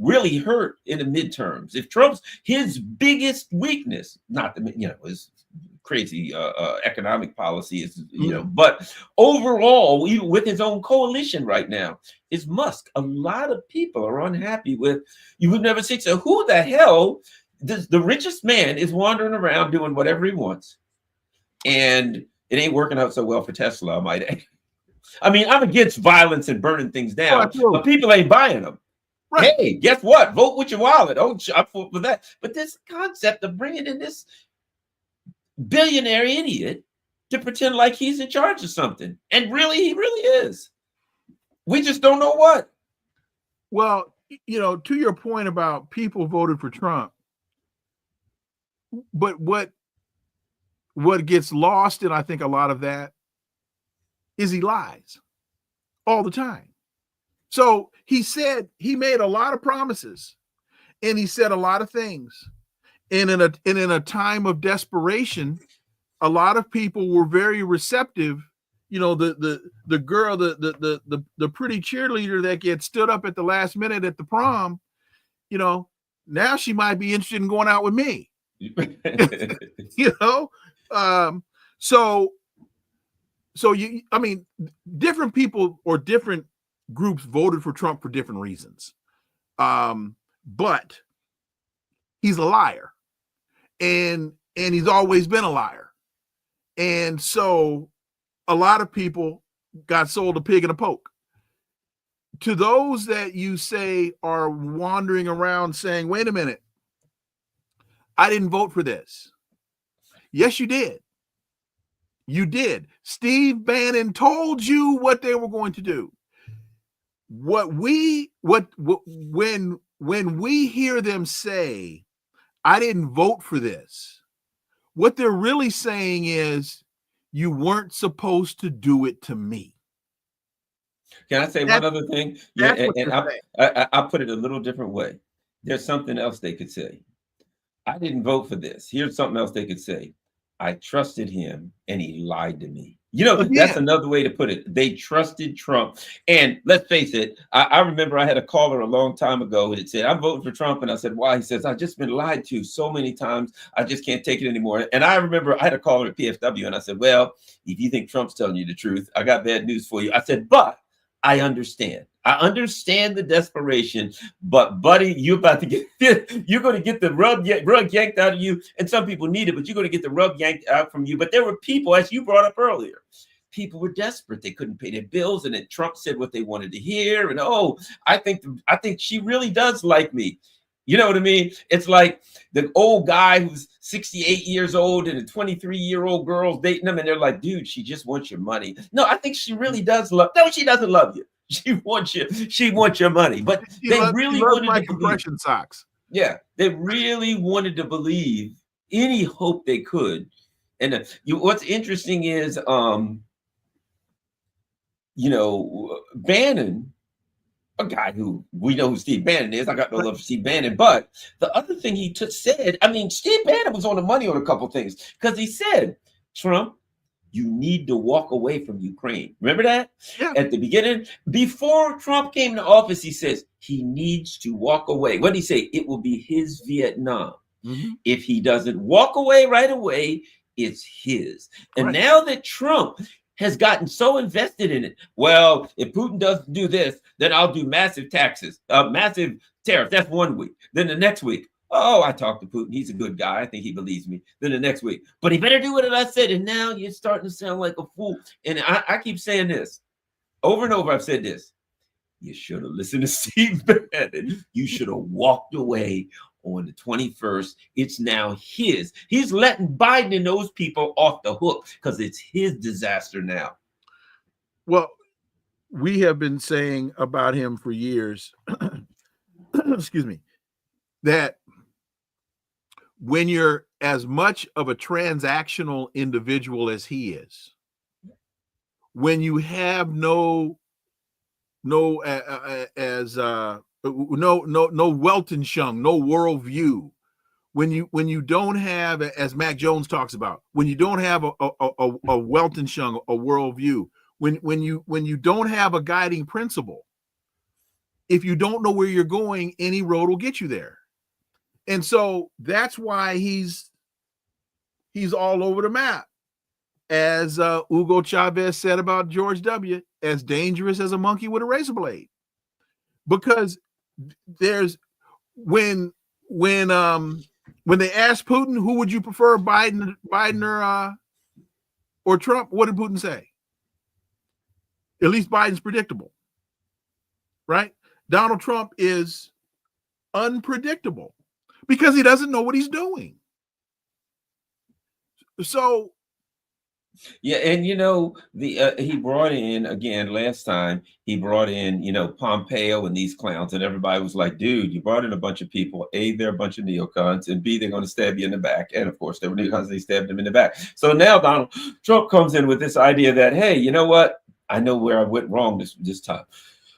really hurt in the midterms, if Trump's his biggest weakness, not the, his crazy economic policy is, but overall, even with his own coalition right now, is Musk. A lot of people are unhappy with. You would never say, so who the hell the richest man is wandering around doing whatever he wants, and it ain't working out so well for Tesla, I might add. I mean, I'm against violence and burning things down, but people ain't buying them. Right. Hey, guess what? Vote with your wallet. Oh, I'm for that. But this concept of bringing in this billionaire idiot to pretend like he's in charge of something, and he really is. We just don't know what. Well, to your point about people voted for Trump, but what gets lost in, I think, a lot of that is he lies all the time. So he made a lot of promises, and he said a lot of things. And in a time of desperation, a lot of people were very receptive. The girl, the pretty cheerleader that gets stood up at the last minute at the prom, now she might be interested in going out with me. Different people or different groups voted for Trump for different reasons. But he's a liar, and he's always been a liar. And so a lot of people got sold a pig in a poke. To those that you say are wandering around saying, wait a minute, I didn't vote for this. Yes, you did. You did. Steve Bannon told you what they were going to do. When we hear them say, I didn't vote for this, what they're really saying is, you weren't supposed to do it to me. Can I say one other thing? Yeah, and I'll put it a little different way. There's something else they could say. I didn't vote for this. Here's something else they could say. I trusted him and he lied to me. That's another way to put it. They trusted Trump. And let's face it, I remember I had a caller a long time ago that said, I'm voting for Trump. And I said, why? He says, I've just been lied to so many times. I just can't take it anymore. And I remember I had a caller at PFW and I said, well, if you think Trump's telling you the truth, I got bad news for you. I said, but I understand. I understand the desperation, but buddy, you're going to get the rug yanked out of you. And some people need it, but you're going to get the rug yanked out from you. But there were people, as you brought up earlier, people were desperate. They couldn't pay their bills. And then Trump said what they wanted to hear. And, I think she really does like me. You know what I mean? It's like the old guy who's 68 years old and a 23-year-old girl's dating him. And they're like, dude, she just wants your money. No, I think she really does love. No, she doesn't love you. She wants your money. But they really wanted my compression socks. Yeah, they really wanted to believe any hope they could. And what's interesting is, Bannon, a guy who we know who Steve Bannon is. I got no love for Steve Bannon. But the other thing he said, Steve Bannon was on the money on a couple things, because he said, Trump, you need to walk away from Ukraine. Remember that? Yeah. At the beginning, before Trump came to office, he says he needs to walk away. What did he say? It will be his Vietnam. Mm-hmm. If he doesn't walk away right away, it's his. And now that Trump has gotten so invested in it, well, if Putin doesn't do this, then I'll do massive taxes, massive tariffs. That's 1 week. Then the next week, I talked to Putin. He's a good guy. I think he believes me. Then the next week, but he better do what I said. And now you're starting to sound like a fool. And I keep saying this over and over. I've said this. You should have listened to Steve Bannon. You should have walked away on the 21st. It's now his. He's letting Biden and those people off the hook because it's his disaster now. Well, we have been saying about him for years, excuse me, that when you're as much of a transactional individual as he is, when you have no Weltanschauung, no worldview, when you don't have, as Mac Jones talks about, when you don't have a Weltanschauung, a worldview, when you don't have a guiding principle, if you don't know where you're going, any road will get you there. And so that's why he's all over the map. As Hugo Chavez said about George W., as dangerous as a monkey with a razor blade. Because there's when they asked Putin, who would you prefer, Biden or Trump, what did Putin say? At least Biden's predictable, right? Donald Trump is unpredictable because he doesn't know what he's doing. So yeah, and he brought in, again, last time he brought in, Pompeo and these clowns, and everybody was like, dude, you brought in a bunch of people. A, they're a bunch of neocons, and B, they're going to stab you in the back. And of course, they were neocons, they stabbed him in the back. So now Donald Trump comes in with this idea that, hey, you know what? I know where I went wrong this time.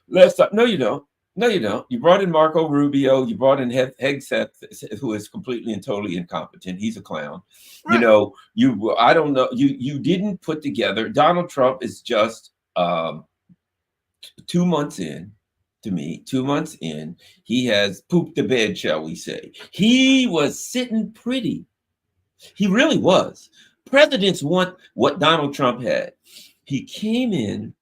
Last time. No, you don't. No, you don't. You brought in Marco Rubio. You brought in Hegseth, who is completely and totally incompetent. He's a clown. Right. I don't know. You didn't put together. Donald Trump is just 2 months in. To me, 2 months in, he has pooped the bed, shall we say. He was sitting pretty. He really was. Presidents want what Donald Trump had. He came in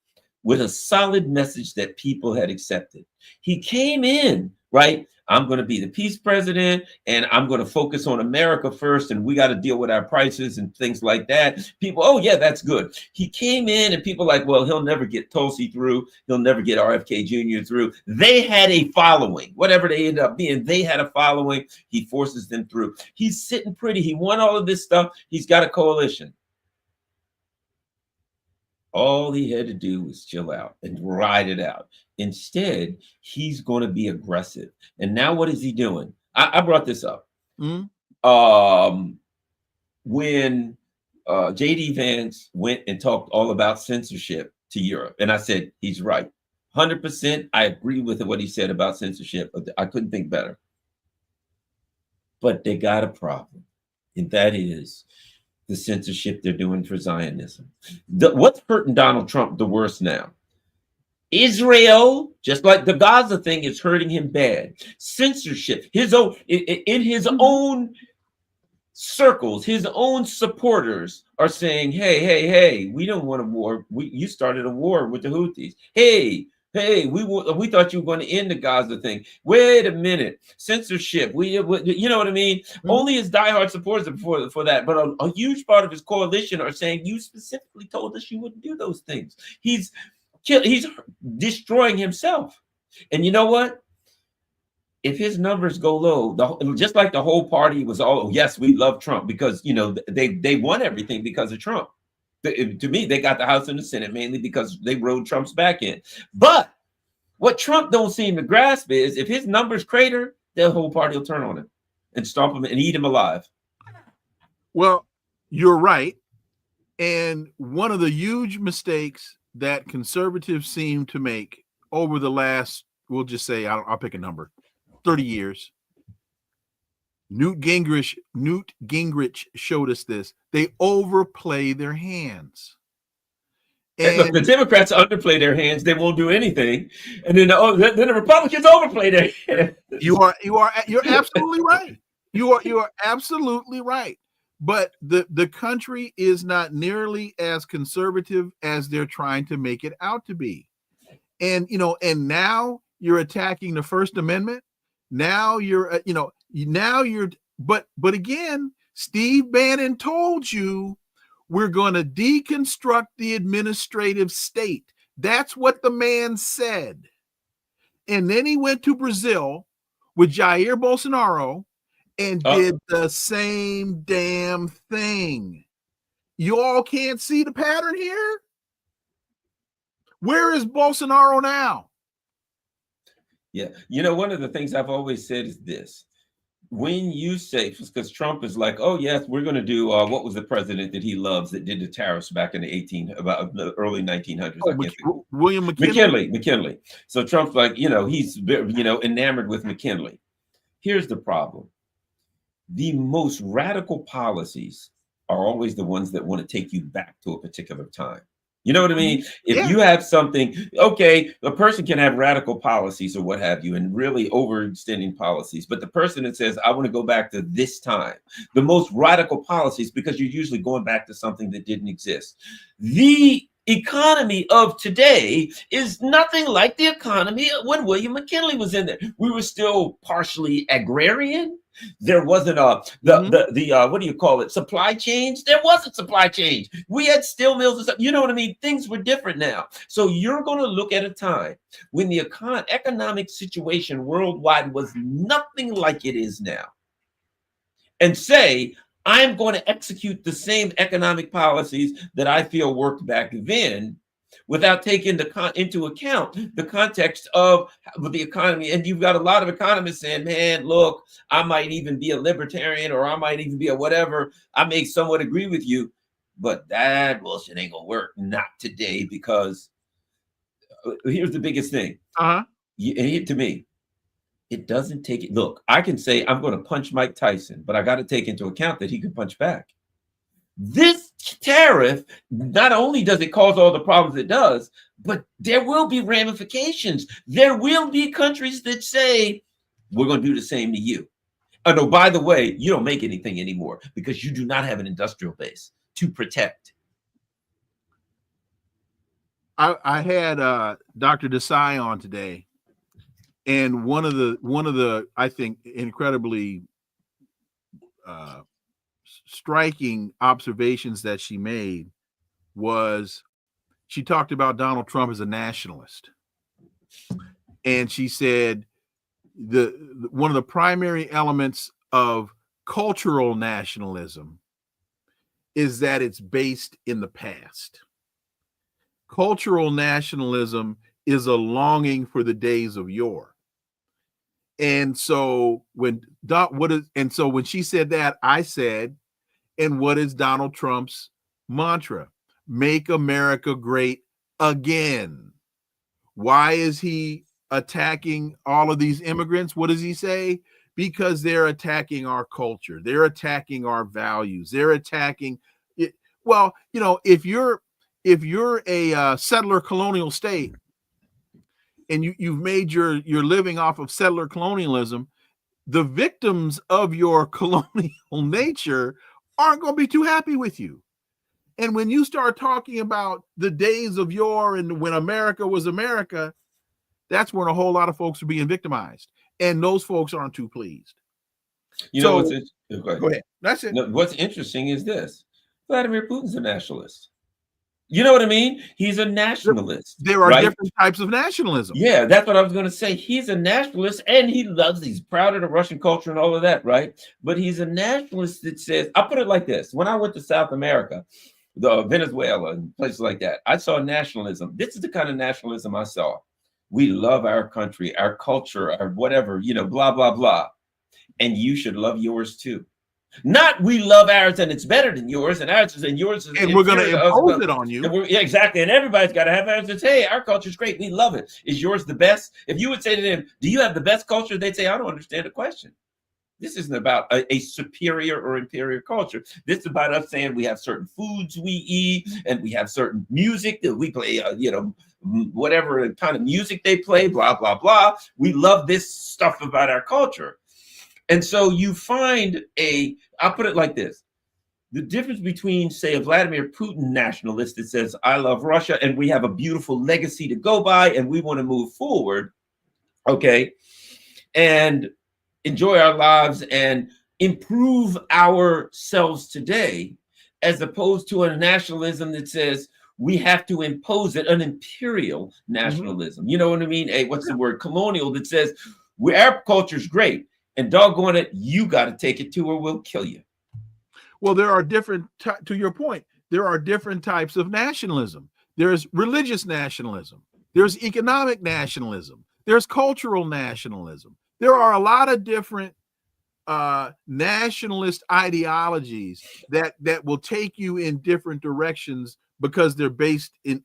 with a solid message that people had accepted. He came in, right? I'm going to be the peace president, and I'm going to focus on America first, and we got to deal with our prices and things like that. People, oh yeah, that's good. He came in, and people like, well, he'll never get Tulsi through. He'll never get RFK Jr. through. They had a following. Whatever they end up being, they had a following. He forces them through. He's sitting pretty. He won all of this stuff. He's got a coalition. All he had to do was chill out and ride it out. Instead, he's going to be aggressive. And now what is he doing? I brought this up. Mm-hmm. When J.D. Vance went and talked all about censorship to Europe, and I said, he's right. 100%, I agree with what he said about censorship. I couldn't think better. But they got a problem, and that is the censorship they're doing for Zionism. What's hurting Donald Trump the worst now? Israel, just like the Gaza thing, is hurting him bad. Censorship, in his own circles, his own supporters are saying, hey, we don't want a war. You started a war with the Houthis. Hey, we thought you were going to end the Gaza thing. Wait a minute, censorship. You know what I mean? Mm-hmm. Only his diehard supporters for that, but a huge part of his coalition are saying, you specifically told us you wouldn't do those things. He's destroying himself. And you know what? If his numbers go low, just like the whole party was all, yes, we love Trump because they won everything because of Trump. To me, they got the House and the Senate mainly because they rode Trump's back in. But what Trump don't seem to grasp is if his numbers crater, the whole party will turn on him and stomp him and eat him alive. Well, you're right. And one of the huge mistakes that conservatives seem to make over the last, we'll just say, I'll pick a number, 30 years. Newt Gingrich showed us this. They overplay their hands. And look, the Democrats underplay their hands. They won't do anything. And then the Republicans overplay their hands. You're absolutely right. You are absolutely right. But the country is not nearly as conservative as they're trying to make it out to be. And now you're attacking the First Amendment. Now but again, Steve Bannon told you we're going to deconstruct the administrative state. That's what the man said. And then he went to Brazil with Jair Bolsonaro and did the same damn thing. You all can't see the pattern here? Where is Bolsonaro now? Yeah. One of the things I've always said is this. when you say, because Trump is like, oh yes, we're going to do what was the president that he loves that did the tariffs back in about the early 1900s? I Oh, can't think. William McKinley. McKinley. So Trump's like, he's enamored with McKinley. Here's the problem: the most radical policies are always the ones that want to take you back to a particular time. You know what I mean? If Yeah. you have something, okay, a person can have radical policies or what have you, and really overextending policies. But the person that says, I want to go back to this time, the most radical policies, because you're usually going back to something that didn't exist. The economy of today is nothing like the economy when William McKinley was in there. We were still partially agrarian. There wasn't the what do you call it, supply chains. There wasn't supply chains. We had steel mills and stuff. You know what I mean? Things were different now. So you're going to look at a time when the economic situation worldwide was nothing like it is now, and say, I'm going to execute the same economic policies that I feel worked back then, without taking into account the context of the economy. And you've got a lot of economists saying, man, look, I might even be a libertarian, or I might even be a whatever. I may somewhat agree with you, but that bullshit ain't gonna work. Not today, because here's the biggest thing. To me, it doesn't take it. Look, I can say I'm going to punch Mike Tyson, but I got to take into account that he can punch back. This tariff, not only does it cause all the problems it does, but there will be ramifications. There will be countries that say, we're going to do the same to you. Oh, no, by the way, you don't make anything anymore because you do not have an industrial base to protect. I had Dr. Desai on today, and one of the I think incredibly striking observations that she made was she talked about Donald Trump as a nationalist, and she said one of the primary elements of cultural nationalism is that it's based in the past. Cultural nationalism is a longing for the days of yore. And so when she said that, I said, and what is Donald Trump's mantra? Make America great again. Why is he attacking all of these immigrants? What does he say? Because they're attacking our culture. They're attacking our values. They're attacking it. Well, if you're a settler colonial state and you've made your living off of settler colonialism, the victims of your colonial nature aren't going to be too happy with you. And when you start talking about the days of yore and when America was America, that's when a whole lot of folks are being victimized. And those folks aren't too pleased. Go ahead. That's it. No, what's interesting is this. Vladimir Putin's a nationalist. You know what I mean? He's a nationalist. There are different types of nationalism. Yeah, that's what I was going to say. He's a nationalist, and he's proud of the Russian culture and all of that, right? But he's a nationalist that says, I'll put it like this. When I went to South America, Venezuela and places like that, I saw nationalism. This is the kind of nationalism I saw. We love our country, our culture, our whatever, blah, blah, blah. And you should love yours too. Not we love ours and it's better than yours, and ours is and yours is, and we're going to impose it on you. Yeah, exactly. And everybody's got to have ours. It's, hey, our culture's great. We love it. Is yours the best? If you would say to them, do you have the best culture? They'd say, I don't understand the question. This isn't about a superior or inferior culture. This is about us saying we have certain foods we eat, and we have certain music that we play, whatever kind of music they play, blah, blah, blah. We love this stuff about our culture. And so you find I'll put it like this. The difference between, say, a Vladimir Putin nationalist that says, I love Russia and we have a beautiful legacy to go by and we want to move forward, okay, and enjoy our lives and improve ourselves today, as opposed to a nationalism that says we have to impose it, an imperial nationalism. Mm-hmm. You know what I mean? What's the word? Colonial, that says our culture's great. And doggone it, you got to take it to or we'll kill you. Well, there are different, to your point, there are different types of nationalism. There's religious nationalism. There's economic nationalism. There's cultural nationalism. There are a lot of different nationalist ideologies that will take you in different directions because they're based in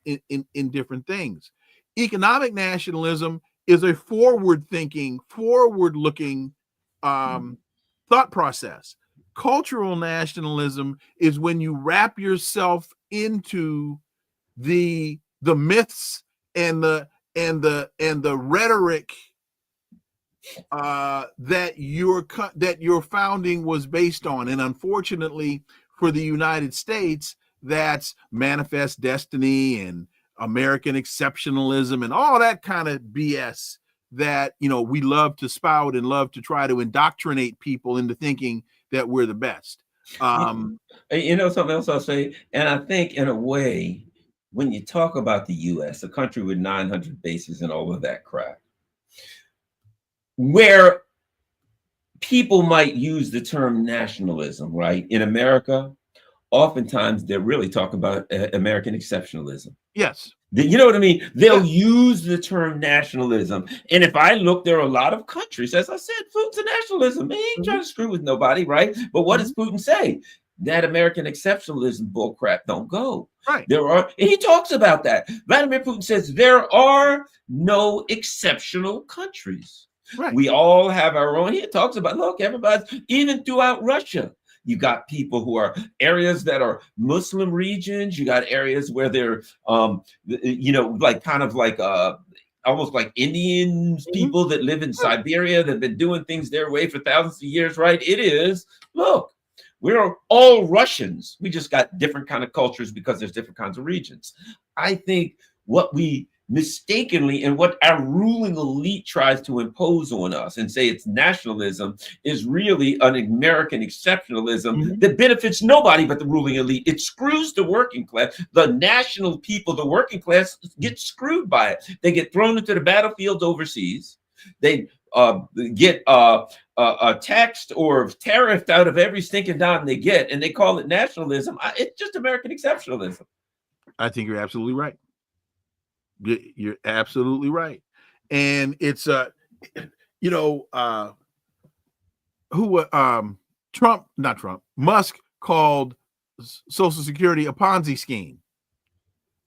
different things. Economic nationalism is a forward-thinking, forward-looking thought process. Cultural nationalism is when you wrap yourself into the myths and the rhetoric that your founding was based on. And unfortunately for the United States, that's manifest destiny and American exceptionalism and all that kind of BS that, you know, we love to spout and love to try to indoctrinate people into thinking that we're the best. You know, something else I'll say, and I think in a way, when you talk about the US, a country with 900 bases and all of that crap, where people might use the term nationalism, right? In America, oftentimes they're really talking about American exceptionalism. Yes. You know what I mean? They'll use the term nationalism. And if I look, there are a lot of countries, as I said, Putin's a nationalism. He ain't trying to screw with nobody, right? But what does Putin say? That American exceptionalism bullcrap don't go. Right. And he talks about that. Vladimir Putin says there are no exceptional countries. Right. We all have our own. He talks about, look, everybody's, even throughout Russia, you got people who are areas that are Muslim regions. You got areas where they're, you know, like kind of like almost like Indians, people that live in Siberia that have been doing things their way for thousands of years, right? It is, look, we're all Russians. We just got different kind of cultures because there's different kinds of regions. I think what we mistakenly and what our ruling elite tries to impose on us and say it's nationalism is really an American exceptionalism that benefits nobody but the ruling elite. It screws the working class. The national people, the working class, get screwed by it. They get thrown into the battlefields overseas. They get taxed or tariffed out of every stinking dime they get, and they call it nationalism. It's just American exceptionalism. I think you're absolutely right. You're absolutely right. And it's you know, Musk called Social Security a Ponzi scheme.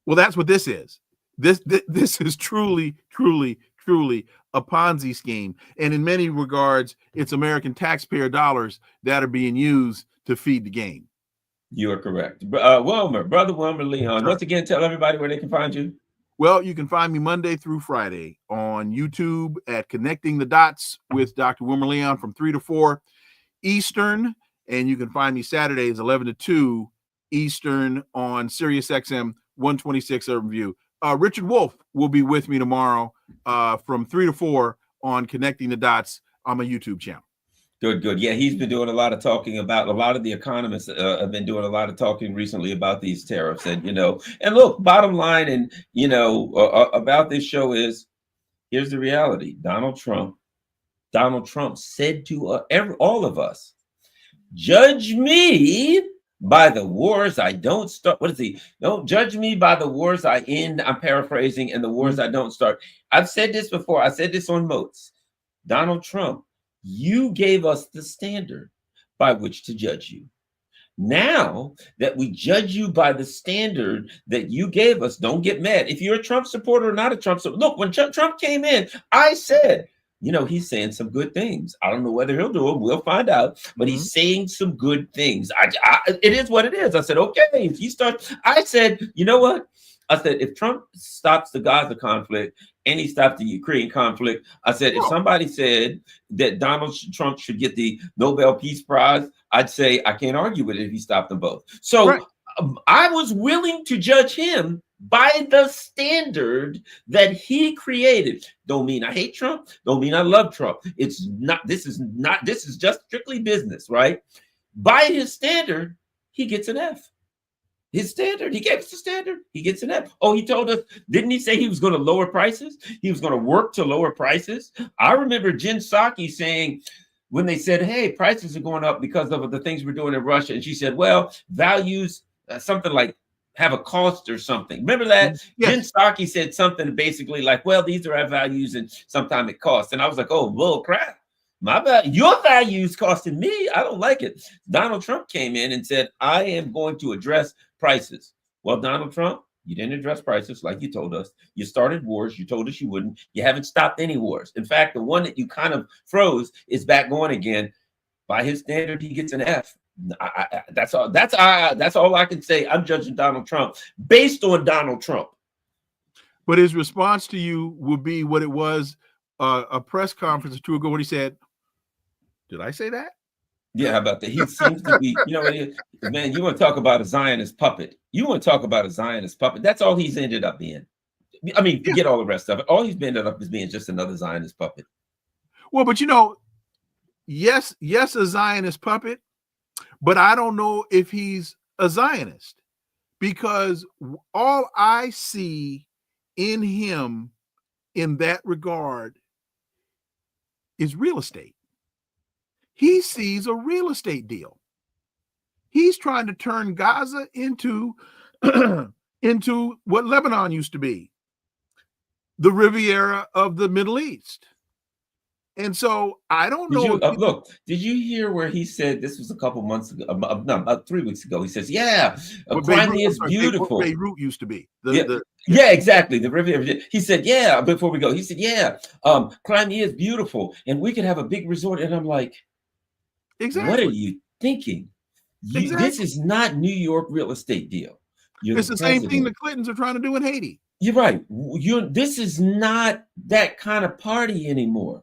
Well, that's what this is. This is truly a Ponzi scheme. And in many regards, it's American taxpayer dollars that are being used to feed the game. You are correct. Wilmer, Brother Wilmer Leon, once again, tell everybody where they can find you. Well, you can find me Monday through Friday on YouTube at Connecting the Dots with Dr. Wilmer Leon from 3 to 4 Eastern. And you can find me Saturdays 11 to 2 Eastern on Sirius XM 126 Urban View. Richard Wolf will be with me tomorrow from 3 to 4 on Connecting the Dots on my YouTube channel. Good. Yeah, he's been doing a lot of talking about, a lot of the economists have been doing a lot of talking recently about these tariffs. And, you know, and look, bottom line, and, you know, about this show is, here's the reality. Donald Trump said to all of us, judge me by the wars I don't start. What is he? Don't judge me by the wars I end. I'm paraphrasing, and the wars I don't start. I've said this before. I said this on Moats. Donald Trump, you gave us the standard by which to judge you. Now that we judge you by the standard that you gave us, don't get mad. If you're a Trump supporter or not a Trump supporter, look, when Trump came in, I said, you know, he's saying some good things. I don't know whether he'll do them. We'll find out. But he's saying some good things. It is what it is. I said, okay, if he starts, I said, you know what? I said, if Trump stops the Gaza conflict and he stops the Ukraine conflict, I said, if somebody said that Donald Trump should get the Nobel Peace Prize, I'd say I can't argue with it if he stopped them both. So I was willing to judge him by the standard that he created. Don't mean I hate Trump. Don't mean I love Trump. It's not, this is just strictly business, right? By his standard, he gets an F. His standard, he gave us the standard, he gets an F. Oh, he told us, didn't he say he was going to lower prices? He was going to work to lower prices. I remember Jen Psaki saying, when they said, hey, prices are going up because of the things we're doing in Russia. And she said, well, values, something like have a cost or something. Remember that? Jen Psaki said something basically like, well, these are our values and sometimes it costs. And I was like, oh, bull crap. Your value is costing me. I don't like it. Donald Trump came in and said, I am going to address prices. Well, Donald Trump, you didn't address prices like you told us. You started wars. You told us you wouldn't. You haven't stopped any wars. In fact, the one that you kind of froze is back going again. By his standard, he gets an F. That's all. That's all I can say. I'm judging Donald Trump based on Donald Trump. But his response to you would be what it was a press conference or two ago when he said, "Did I say that?" Yeah, how about that? He seems to be, man, you want to talk about a Zionist puppet. You want to talk about a Zionist puppet. That's all he's ended up being. I mean, forget all the rest of it. All he's ended up is being just another Zionist puppet. Well, but yes, a Zionist puppet, but I don't know if he's a Zionist, because all I see in him in that regard is real estate. He sees a real estate deal. He's trying to turn Gaza into into what Lebanon used to be, the Riviera of the Middle East. And so I don't know. Did you hear where he said, this was a couple months ago, about 3 weeks ago? He says, yeah, Crimea is beautiful. What Beirut used to be. Yeah, exactly. The Riviera. He said, yeah, before we go, he said, yeah, Crimea is beautiful and we could have a big resort. And I'm like, exactly. What are you thinking? This is not New York real estate deal. It's the same thing the Clintons are trying to do in Haiti. You're right. This is not that kind of party anymore.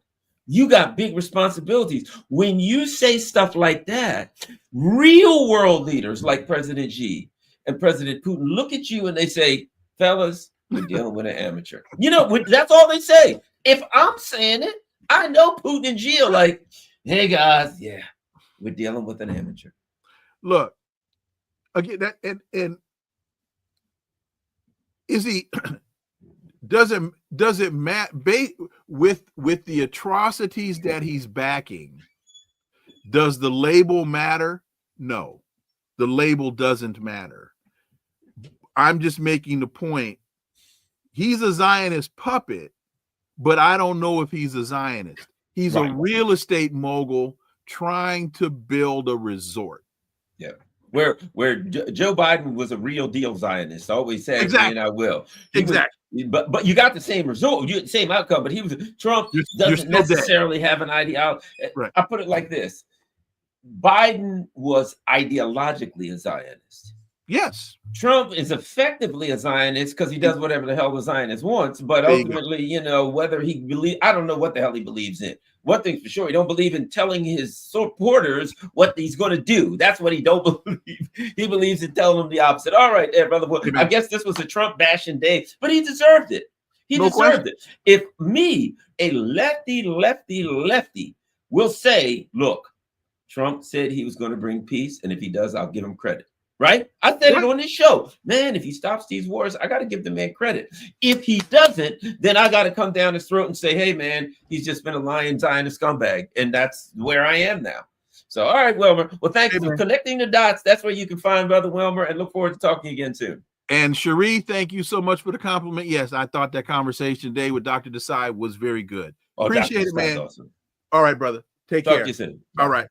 You got big responsibilities. When you say stuff like that, real world leaders like President Xi and President Putin look at you and they say, fellas, we're dealing with an amateur. That's all they say. If I'm saying it, I know Putin and Xi are like, hey guys, yeah, we're dealing with an amateur. Look, again, that and is he does it matter with the atrocities that he's backing? Does the label matter? No, the label doesn't matter. I'm just making the point. He's a Zionist puppet, but I don't know if he's a Zionist. He's a real estate mogul trying to build a resort. Yeah. Where Joe Biden was a real deal Zionist, always said, exactly. I will. But you got the same result, same outcome. But Trump doesn't necessarily have an ideology. Right. I put it like this: Biden was ideologically a Zionist. Yes. Trump is effectively a Zionist because he does whatever the hell the Zionist wants. But ultimately, whether he believes, I don't know what the hell he believes in. One thing's for sure, he don't believe in telling his supporters what he's going to do. That's what he don't believe. He believes in telling them the opposite. All right, there, brother. Well, I guess this was a Trump bashing day, but he deserved it. He deserved it. If me, a lefty, will say, look, Trump said he was going to bring peace, and if he does, I'll give him credit. Right? I said it on this show. Man, if he stops these wars, I got to give the man credit. If he doesn't, then I got to come down his throat and say, hey, man, he's just been a lying Zionist scumbag. And that's where I am now. So, all right, Wilmer. Well, thank you for connecting the dots. That's where you can find Brother Wilmer, and look forward to talking again soon. And Cherie, thank you so much for the compliment. Yes, I thought that conversation today with Dr. Desai was very good. Appreciate it, man. Awesome. All right, brother. Take care. Talk to you soon. All right.